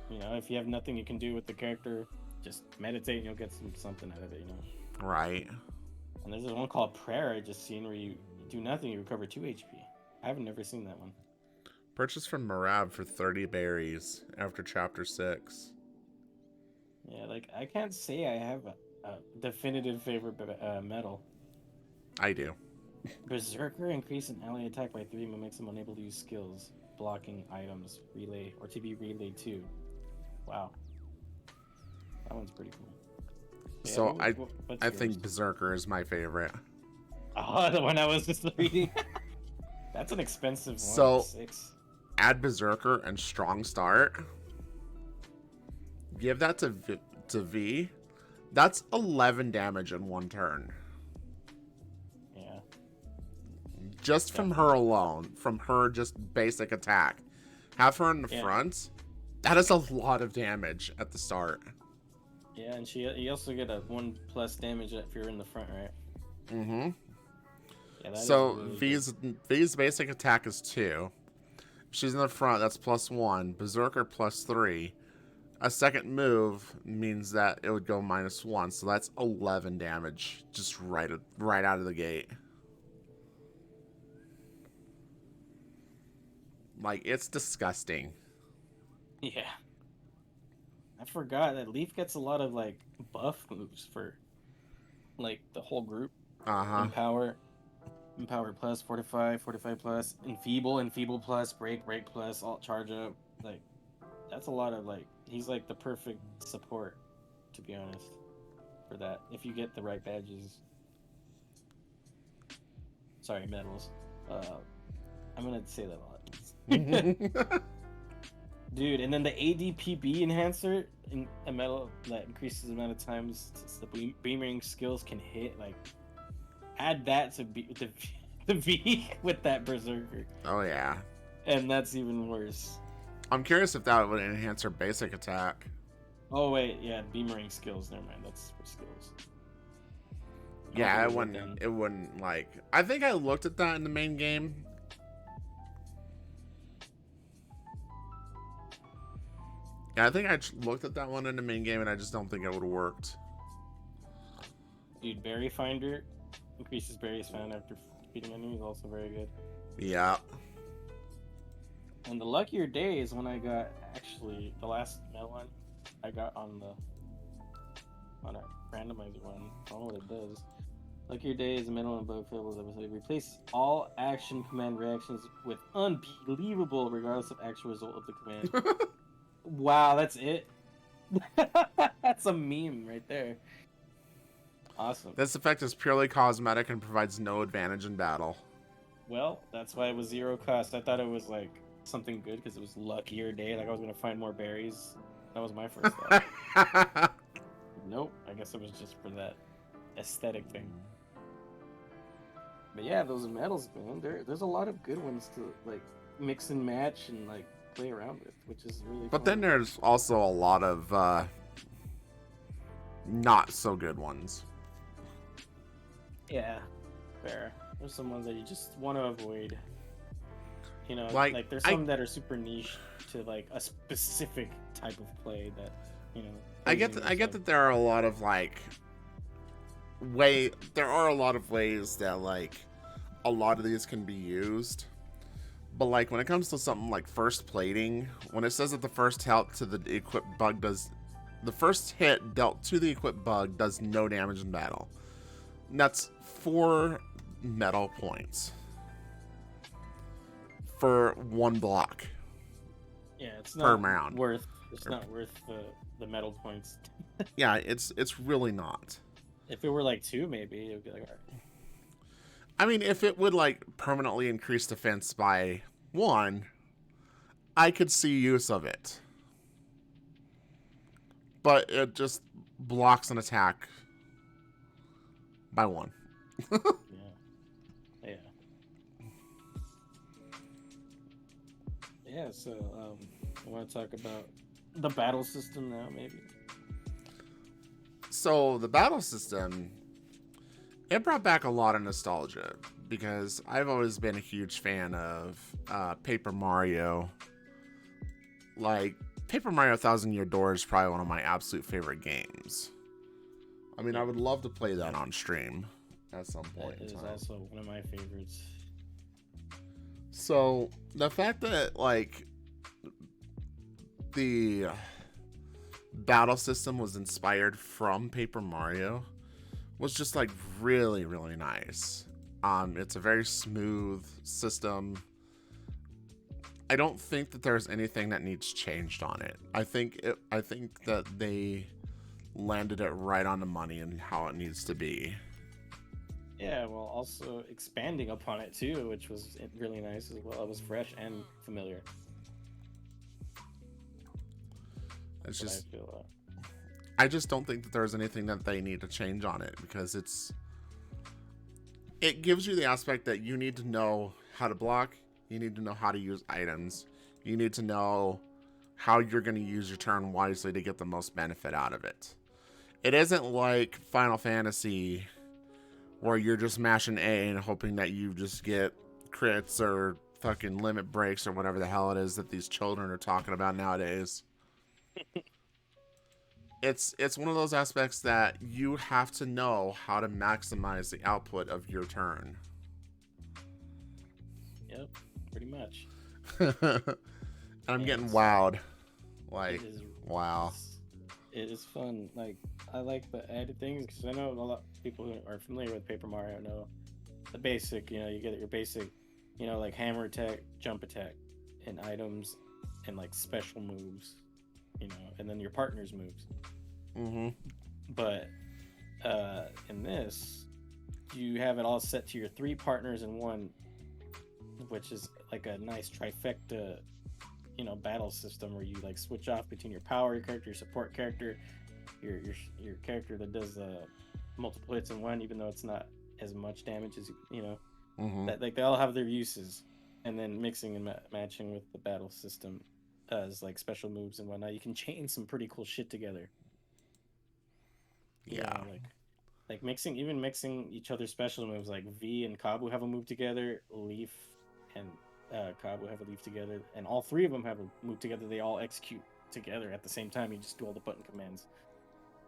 You know, if you have nothing you can do with the character, just meditate and you'll get something out of it, you know. Right. And there's this one called Prayer I just seen, where you do nothing, you recover 2 HP. I haven't never seen that one. Purchase from Marab for 30 berries after chapter 6. Yeah, like I can't say I have a definitive favorite medal. I do. Berserker, increase an ally attack by 3 but makes them unable to use skills, blocking items, relay, or to be relayed to. Wow. That one's pretty cool. Yeah, so I think Berserker is my favorite. Oh, the one I was just reading. That's an expensive one. So 6. Add Berserker and Strong Start. Give that to V. That's 11 damage in 1 turn. Yeah. Just from her alone, from her just basic attack. Have her in the front. That is a lot of damage at the start. Yeah, and you also get a 1+ damage if you're in the front, right? Mm-hmm. Yeah, so really V's basic attack is 2. If she's in the front, that's +1. Berserker +3. A second move means that it would go -1, so that's 11 damage just right out of the gate. Like, it's disgusting. Yeah. I forgot that Leaf gets a lot of like buff moves for like the whole group. Empower plus, fortify plus, enfeeble plus, break plus, alt charge up. Like, that's a lot of like, he's like the perfect support, to be honest, for that, if you get the right badges. Sorry, medals. I'm gonna say that a lot. Dude, and then the ADPB enhancer, in a medal that increases the amount of times the beaming skills can hit. Like, add that to the V with that Berserker. Oh yeah. And that's even worse. I'm curious if that would enhance her basic attack. Oh wait, yeah, beamering skills. Never mind, that's for skills. Yeah, it wouldn't like. I think I looked at that in the main game. Yeah, I think I looked at that one in the main game, and I just don't think it would have worked. Dude, Berry Finder increases berries found after defeating enemies. Also very good. Yeah. And the luckier day is when I got actually the last metal one I got on a randomizer one. I don't know what it does. Luckier day is the middle and above Fables episode. Replace all action command reactions with unbelievable regardless of actual result of the command. Wow, that's it. That's a meme right there. Awesome. This effect is purely cosmetic and provides no advantage in battle. Well, that's why it was 0 cost. I thought it was like something good because it was luckier day. Like I was gonna find more berries. That was my first thought. Nope. I guess it was just for that aesthetic thing. But yeah, those medals, man. There's a lot of good ones to like mix and match and like play around with, which is really But fun. then there's also a lot of not so good ones. Yeah, fair. There's some ones that you just want to avoid. You know, Like, there's some that are super niche to like a specific type of play that, you know. I get that there are a lot of like there are a lot of ways that like a lot of these can be used. But like when it comes to something like first plating, when it says that the first hit to the equipped bug does the first hit dealt to the equipped bug does no damage in battle. And that's 4 metal points for 1 block. Yeah, it's per not round. worth. It's not worth the metal points. Yeah, it's really not. If it were like 2, maybe it would be like, all right. I mean, if it would like permanently increase defense by 1, I could see use of it. But it just blocks an attack by 1. Yeah. Yeah, so I want to talk about the battle system now, maybe. So the battle system, it brought back a lot of nostalgia because I've always been a huge fan of Paper Mario. Like, Paper Mario 1,000 Year Door is probably one of my absolute favorite games. I mean, I would love to play that on stream at some point. It is also one of my favorites. So, the fact that, like, the battle system was inspired from Paper Mario was just, like, really, really nice. It's a very smooth system. I don't think that there's anything that needs changed on it. I think that they landed it right on the money and how it needs to be. Yeah, well, also expanding upon it too, which was really nice as well. It was fresh and familiar. It's just, I just don't think that there's anything that they need to change on it because it gives you the aspect that you need to know how to block, you need to know how to use items, you need to know how you're going to use your turn wisely to get the most benefit out of it. It isn't like Final Fantasy where you're just mashing A and hoping that you just get crits or fucking limit breaks or whatever the hell it is that these children are talking about nowadays. It's one of those aspects that you have to know how to maximize the output of your turn. Yep, pretty much. And I'm getting wowed. Like, wow. It is fun. Like, I like the added things because I know a lot of people who are familiar with Paper Mario know the basic, you know, you get your basic, you know, like hammer attack, jump attack, and items, and like special moves, you know, and then your partner's moves. Mm-hmm. But in this, you have it all set to your 3 partners in 1, which is like a nice trifecta, you know, battle system where you like switch off between your power character, your support character, your character that does multiple hits in 1, even though it's not as much damage as you know. Mm-hmm. That like they all have their uses, and then mixing and matching with the battle system as like special moves and whatnot, you can chain some pretty cool shit together. You Yeah. know, like mixing each other's special moves. Like V and Kabu have a move together. Leaf and Kabu have a leaf together, and all three of them have a move together. They all execute together at the same time. You just do all the button commands.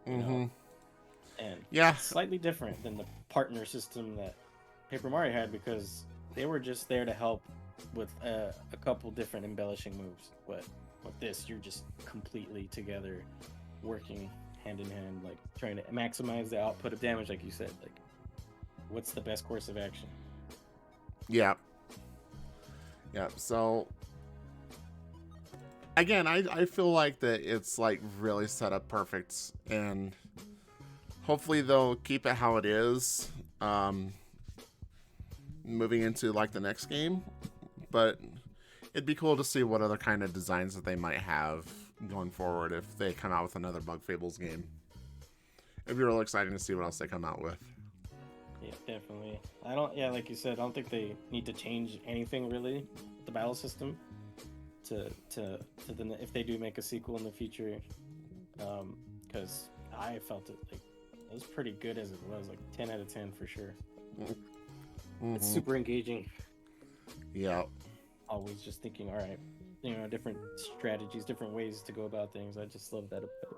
You know, and Yeah. it's slightly different than the partner system that Paper Mario had because they were just there to help with a couple different embellishing moves. But with this, you're just completely together, working hand in hand, like trying to maximize the output of damage, like you said. Like, what's the best course of action? Yeah. Yeah. So again, I feel like that it's like really set up perfect, and hopefully they'll keep it how it is. Moving into like the next game, but it'd be cool to see what other kind of designs that they might have going forward if they come out with another Bug Fables game. It'd be really exciting to see what else they come out with. Yeah, definitely. I don't. Yeah, like you said, I don't think they need to change anything really with the battle system to the if they do make a sequel in the future. Because I felt it like it was pretty good as it was, like 10 out of 10 for sure. It's super engaging. Yeah. Always just thinking, all right, you know, different strategies, different ways to go about things. I just love that about it.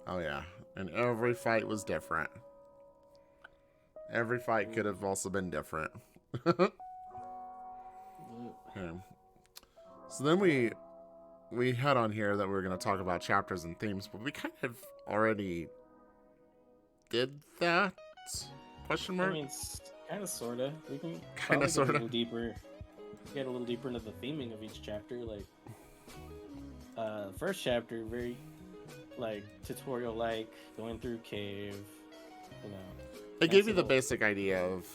Oh yeah, and every fight was different. Every fight could have also been different. Okay. So then we had on here that we were going to talk about chapters and themes, but we kind of already did that. Question mark? I mean, kind of, sort of. We can Kind of, probably sort get a of. little deeper. Get a little deeper into the theming of each chapter. Like, first chapter, very like tutorial like, going through cave. You know, It gave you the basic idea of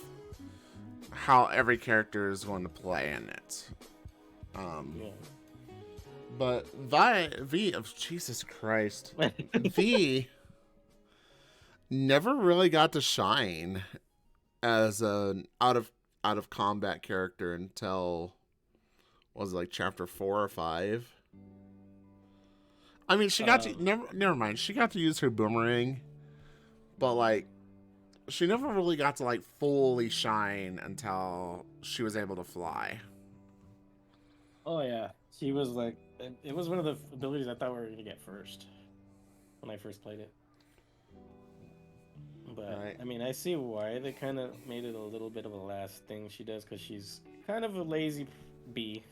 how every character is going to play in it. Yeah. But V of Jesus Christ, V never really got to shine as an out of combat character until was it like chapter 4 or 5. I mean, she got to never mind. She got to use her boomerang, but like she never really got to like fully shine until she was able to fly. Oh yeah, she was like, it was one of the abilities I thought we were gonna get first when I first played it. But Right. I mean, I see why they kind of made it a little bit of a last thing she does, because she's kind of a lazy bee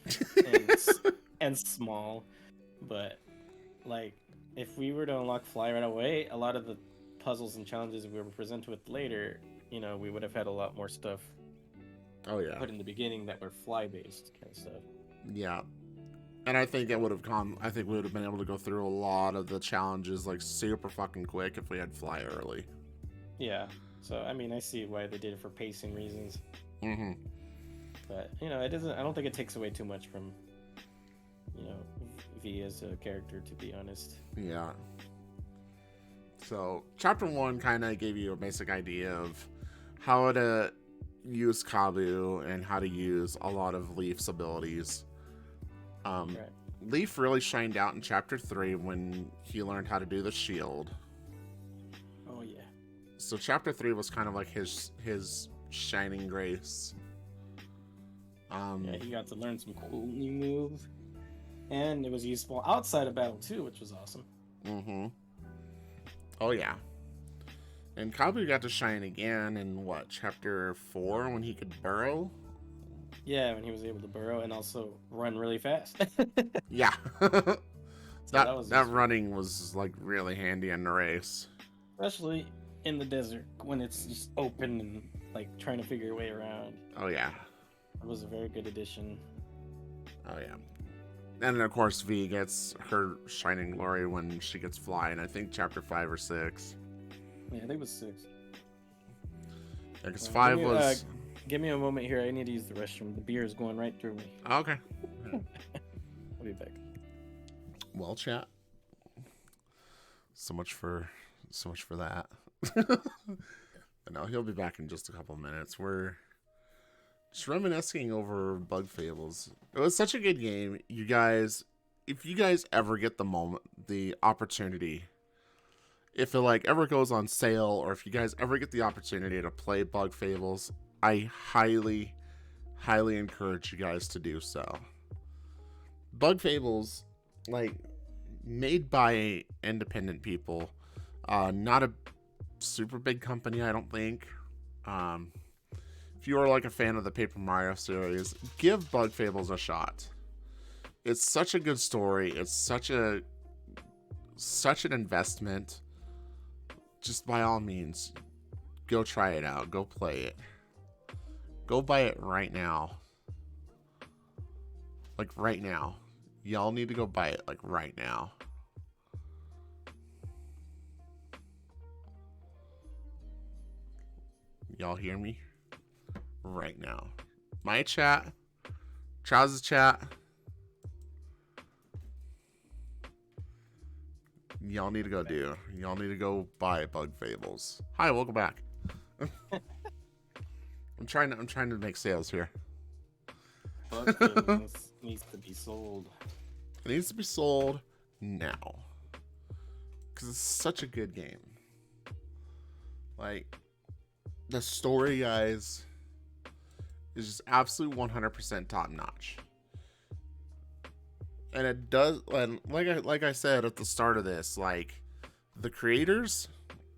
and small. But like, if we were to unlock fly right away, a lot of the puzzles and challenges we were presented with later, you know, we would have had a lot more stuff. Oh yeah. Put in the beginning that were fly based kind of stuff. Yeah. And I think it would have gone. I think we would have been able to go through a lot of the challenges like super fucking quick if we had fly early. Yeah. So I mean, I see why they did it for pacing reasons. Mm-hmm. But you know, it doesn't. I don't think it takes away too much from, you know, V as a character, to be honest. Yeah. So chapter 1 kind of gave you a basic idea of how to use Kabu and how to use a lot of Leaf's abilities. Right. Leaf really shined out in chapter 3 when he learned how to do the shield. Oh yeah. So chapter 3 was kind of like his shining grace. Yeah, he got to learn some cool new moves, and it was useful outside of battle too, which was awesome. Mm-hmm. Oh yeah. And Kabu got to shine again in what, chapter 4 when he could burrow? Yeah, when he was able to burrow and also run really fast. Yeah. So that running was like really handy in the race. Especially in the desert when it's just open and like trying to figure your way around. Oh yeah. It was a very good addition. Oh yeah. And then of course V gets her shining glory when she gets flying. I think chapter 5 or 6. Yeah, I think it was 6. Yeah, because 5 was. Give me a moment here. I need to use the restroom. The beer is going right through me. Okay. I'll be back. Well, chat. So much for that. But no, he'll be back in just a couple of minutes. We're Just reminiscing over Bug Fables. It was such a good game. You guys, if you guys ever get the opportunity, if it like ever goes on sale, or if you guys ever get the opportunity to play Bug Fables, I highly, highly encourage you guys to do so. Bug Fables, like, made by independent people, not a super big company, I don't think. If you are like a fan of the Paper Mario series, give Bug Fables a shot. It's such a good story. It's such an investment. Just by all means, go try it out. Go play it. Go buy it right now. Like right now. Y'all need to go buy it like right now. Y'all hear me? Right now. My chat. Chaz's chat. Y'all need to go do. Y'all need to go buy Bug Fables. Hi, welcome back. I'm trying to make sales here. Bug Fables needs to be sold. It needs to be sold now. Because it's such a good game. Like, the story, guys, is just absolute 100% top notch. And it does, and like I said at the start of this, like, the creators,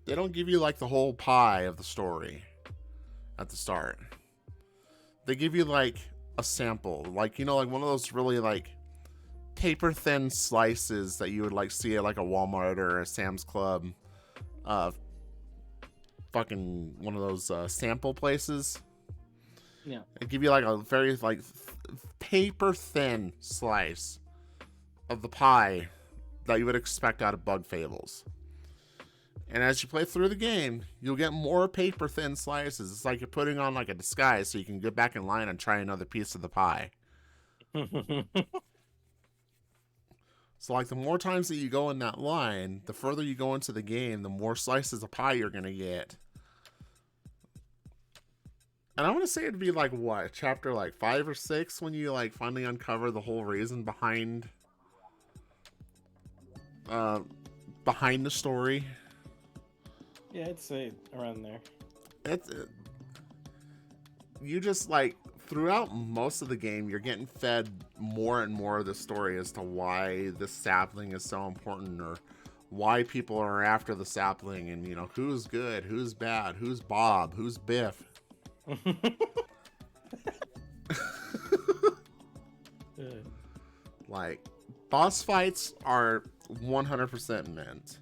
they don't give you like the whole pie of the story at the start. They give you like a sample, like, you know, like one of those really like paper thin slices that you would like see at like a Walmart or a Sam's Club, fucking one of those sample places. Yeah. They give you like a very like paper thin slice of the pie that you would expect out of Bug Fables. And as you play through the game, you'll get more paper thin slices. It's like you're putting on like a disguise so you can get back in line and try another piece of the pie. So like the more times that you go in that line, the further you go into the game, the more slices of pie you're going to get. And I want to say it'd be like what, chapter like 5 or 6 when you like finally uncover the whole reason behind the story. Yeah, I'd say around there. You just like throughout most of the game, you're getting fed more and more of the story as to why this sapling is so important, or why people are after the sapling, and you know who's good, who's bad, who's Bob, who's Biff. Like, boss fights are 100% meant.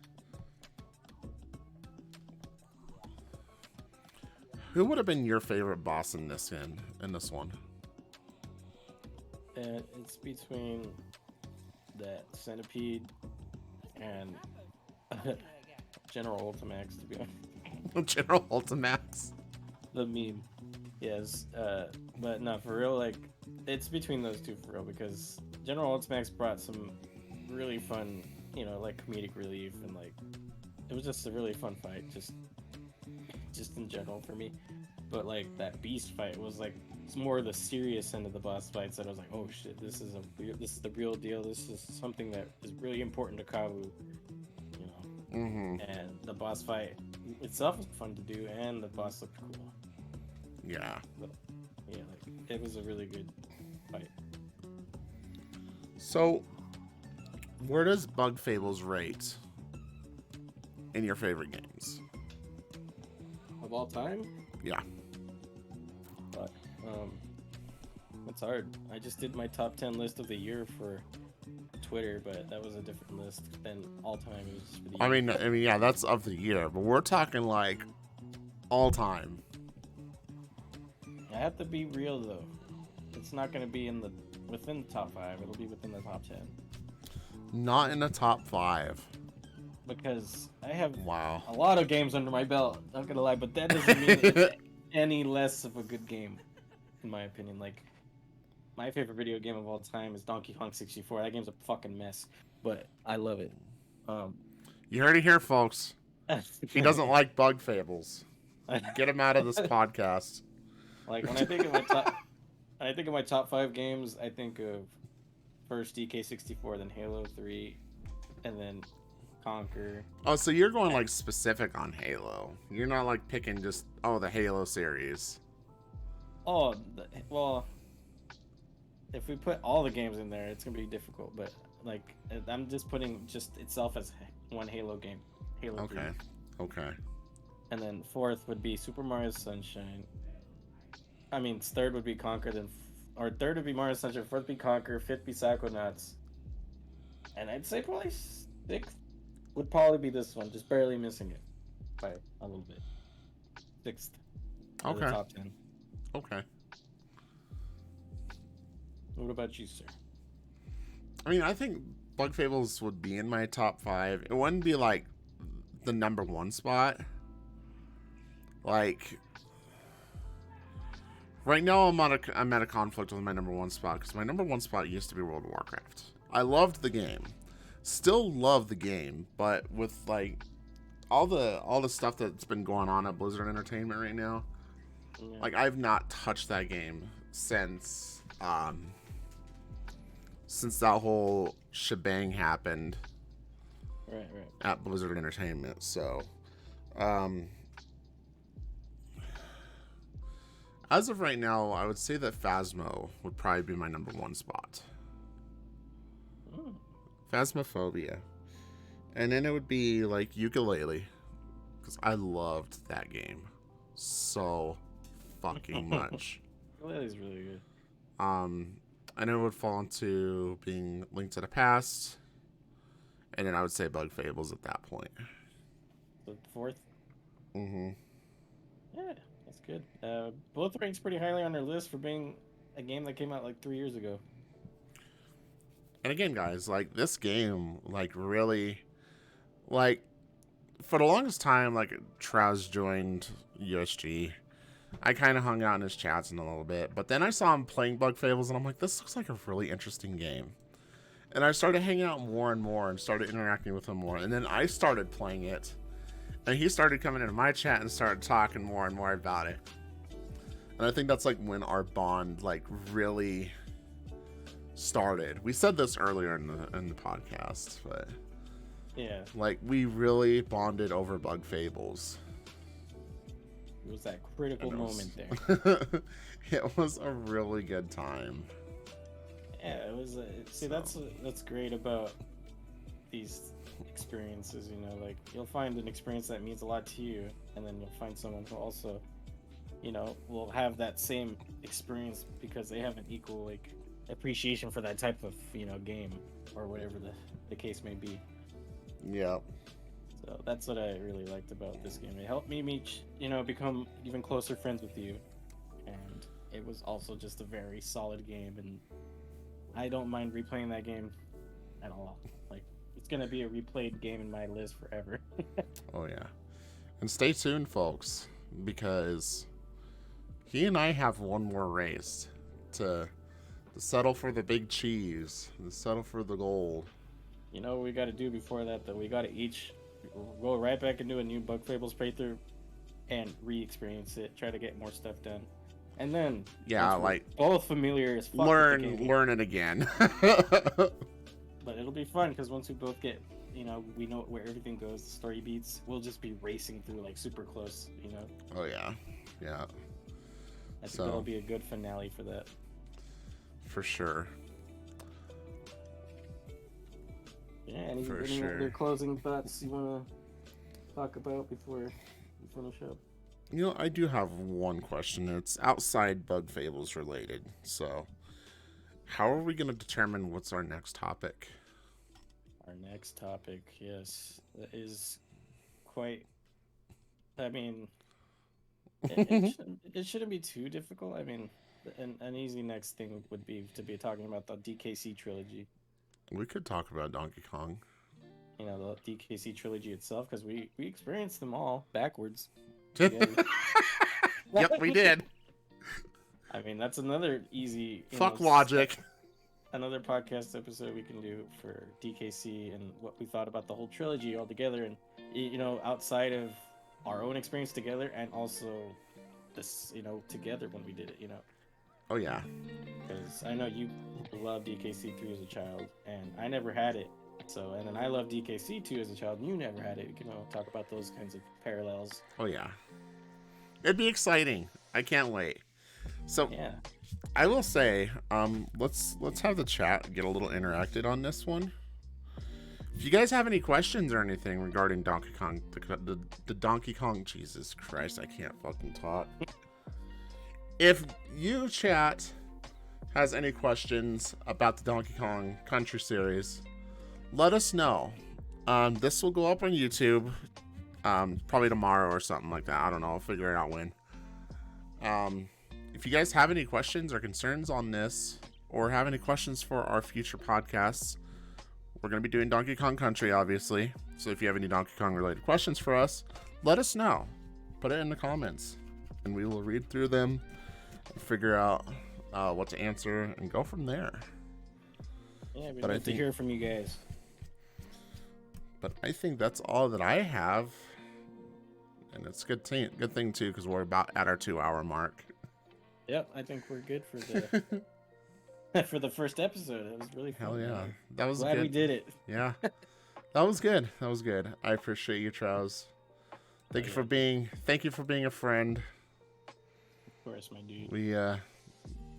Who would have been your favorite boss in this one? It's between that centipede and General Ultimax, to be honest. General Ultimax. The meme. Yes, but no, for real, like, it's between those two for real, because General Ultimax brought some really fun, you know, like, comedic relief, and, like, it was just a really fun fight, just in general for me. But, like, that beast fight was, like, it's more the serious end of the boss fights that I was like, oh shit, this is the real deal, this is something that is really important to Kabu, you know. Mm-hmm. And the boss fight itself was fun to do, and the boss looked cool. Yeah. But, yeah, like, it was a really good fight. So, where does Bug Fables rate in your favorite games? Of all time? Yeah. But, it's hard. I just did my top 10 list of the year for Twitter, but that was a different list than all time. It was just for the year. I mean, yeah, that's of the year, but we're talking like all time. I have to be real though. It's not going to be within the top 5. It'll be within the top 10. Not in the top 5. Because I have Wow. a lot of games under my belt, not gonna lie, but that doesn't mean it's any less of a good game, in my opinion. Like, my favorite video game of all time is Donkey Kong 64. That game's a fucking mess, but I love it. You heard it here, folks. He doesn't like Bug Fables. Get him out of this podcast. Like, when I think of my top... I think of my top 5 games. I think of first DK64, then Halo 3, and then Conquer. Oh, so you're going like specific on Halo. You're not like picking just the Halo series. Oh, well, if we put all the games in there, it's gonna be difficult. But like, I'm just putting just itself as one Halo game. Halo. Okay. 3. Okay. And then fourth would be Super Mario Sunshine. I mean, third would be Conquer, or third would be Mario Sunshine, fourth would be Conquer, fifth be Psychonauts, and I'd say probably sixth would probably be this one, just barely missing it by a little bit. Sixth. Okay. The top 10. Okay. What about you, sir? I mean, I think Bug Fables would be in my top 5. It wouldn't be like the number 1 spot. Like, right now I'm at a conflict with my number 1 spot because my number 1 spot used to be World of Warcraft. I loved the game, still love the game, but with like all the stuff that's been going on at Blizzard Entertainment right now, Yeah. like I've not touched that game since that whole shebang happened Right. at Blizzard Entertainment. So, as of right now, I would say that Phasmo would probably be my number 1 spot. Mm. Phasmophobia. And then it would be like Yooka-Laylee, because I loved that game so fucking much. Ukulele's really good. And it would fall into being Link to the Past, and then I would say Bug Fables at that point. So fourth. Mm-hmm. Yeah, that's good. Both ranks pretty highly on their list for being a game that came out like 3 years ago. And again, guys, like this game, like really, like for the longest time, like Traz joined USG. I kind of hung out in his chats in a little bit, but then I saw him playing Bug Fables, and I'm like, this looks like a really interesting game. And I started hanging out more and more, and started interacting with him more. And then I started playing it, and he started coming into my chat and started talking more and more about it. And I think that's like when our bond like really started. We said this earlier in the podcast, but Yeah, like we really bonded over Bug Fables. it was that critical moment there. It was a really good time. Yeah, it was. See, that's great about these experiences. You know, like you'll find an experience that means a lot to you, and then you'll find someone who also, you know, will have that same experience because they have an equal like appreciation for that type of game or whatever the case may be. Yeah. So that's what I really liked about this game. It helped me become even closer friends with you, and it was also just a very solid game, and I don't mind replaying that game at all. Like, it's gonna be a replayed game in my list forever. Oh yeah. And stay tuned, folks, because he and I have one more race to settle for the big cheese, to settle for the gold. You know what we got to do before that, though? We got to each go right back and do a new Bug Fables playthrough and re-experience it. Try to get more stuff done, and then like both familiar as fuck learn with the game. learn it again. But it'll be fun because once we both get, we know where everything goes, the story beats. We'll just be racing through like super close. Oh yeah, yeah. I think that'll be a good finale for that. For sure. Yeah, any other closing thoughts you want to talk about before we finish up? I do have one question. It's outside Bug Fables related. So, how are we going to determine what's our next topic? Our next topic, yes, is quite. I mean, it shouldn't be too difficult. I mean, an easy next thing would be to be talking about the DKC trilogy. We could talk about Donkey Kong. The DKC trilogy itself, because we experienced them all backwards. Yep, we did. I mean, that's another easy... Fuck logic. Another podcast episode we can do for DKC and what we thought about the whole trilogy altogether. And, outside of our own experience together and also this, together when we did it, Oh yeah. Because I know you loved DKC3 as a child, and I never had it. So, and then I loved DKC2 as a child, and you never had it. You know, talk about those kinds of parallels. Oh yeah. It'd be exciting. I can't wait. So Yeah. I will say, let's have the chat get a little interacted on this one. If you guys have any questions or anything regarding Donkey Kong, the Donkey Kong, Jesus Christ, I can't fucking talk. If you chat has any questions about the Donkey Kong Country series, let us know. This will go up on YouTube, probably tomorrow or something like that. I don't know. I'll figure it out when. If you guys have any questions or concerns on this, or have any questions for our future podcasts, we're going to be doing Donkey Kong Country, obviously. So if you have any Donkey Kong related questions for us, let us know. Put it in the comments, and we will read through them and figure out what to answer and go from there. Yeah, we'd love to hear from you guys. But I think that's all that I have, and it's a good thing too, because we're about at our 2-hour mark. Yep, I think we're good for the for the first episode. It was really fun. Hell yeah, that was glad good. we did it. Yeah, that was good. That was good. I appreciate you, Trows. Thank you for being a friend. Of course, my dude. We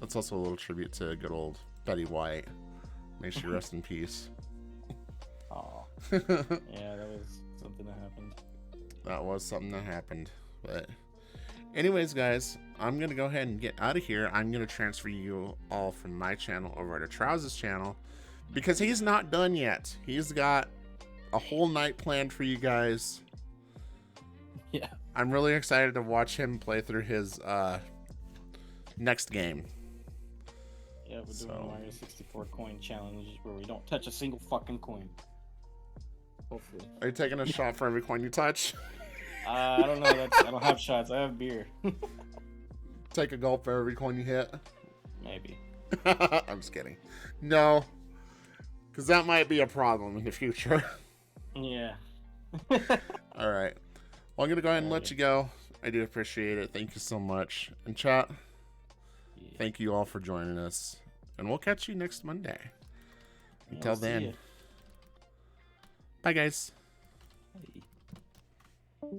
that's also a little tribute to good old Betty White. May she rest in peace. Aw. Yeah, that was something that happened. That was something that happened. But anyways, guys, I'm going to go ahead and get out of here. I'm going to transfer you all from my channel over to Trows' channel, because he's not done yet. He's got a whole night planned for you guys. Yeah. I'm really excited to watch him play through his next game. Yeah, we're doing a Mario 64 coin challenge where we don't touch a single fucking coin. Hopefully. Are you taking a shot for every coin you touch? I don't know. I don't have shots. I have beer. Take a gulp for every coin you hit? Maybe. I'm just kidding. No. Because that might be a problem in the future. Yeah. All right. Well, I'm going to go ahead and let you go. I do appreciate it. Thank you so much. And chat, thank you all for joining us. And we'll catch you next Monday. Until then. Bye, guys. Bye.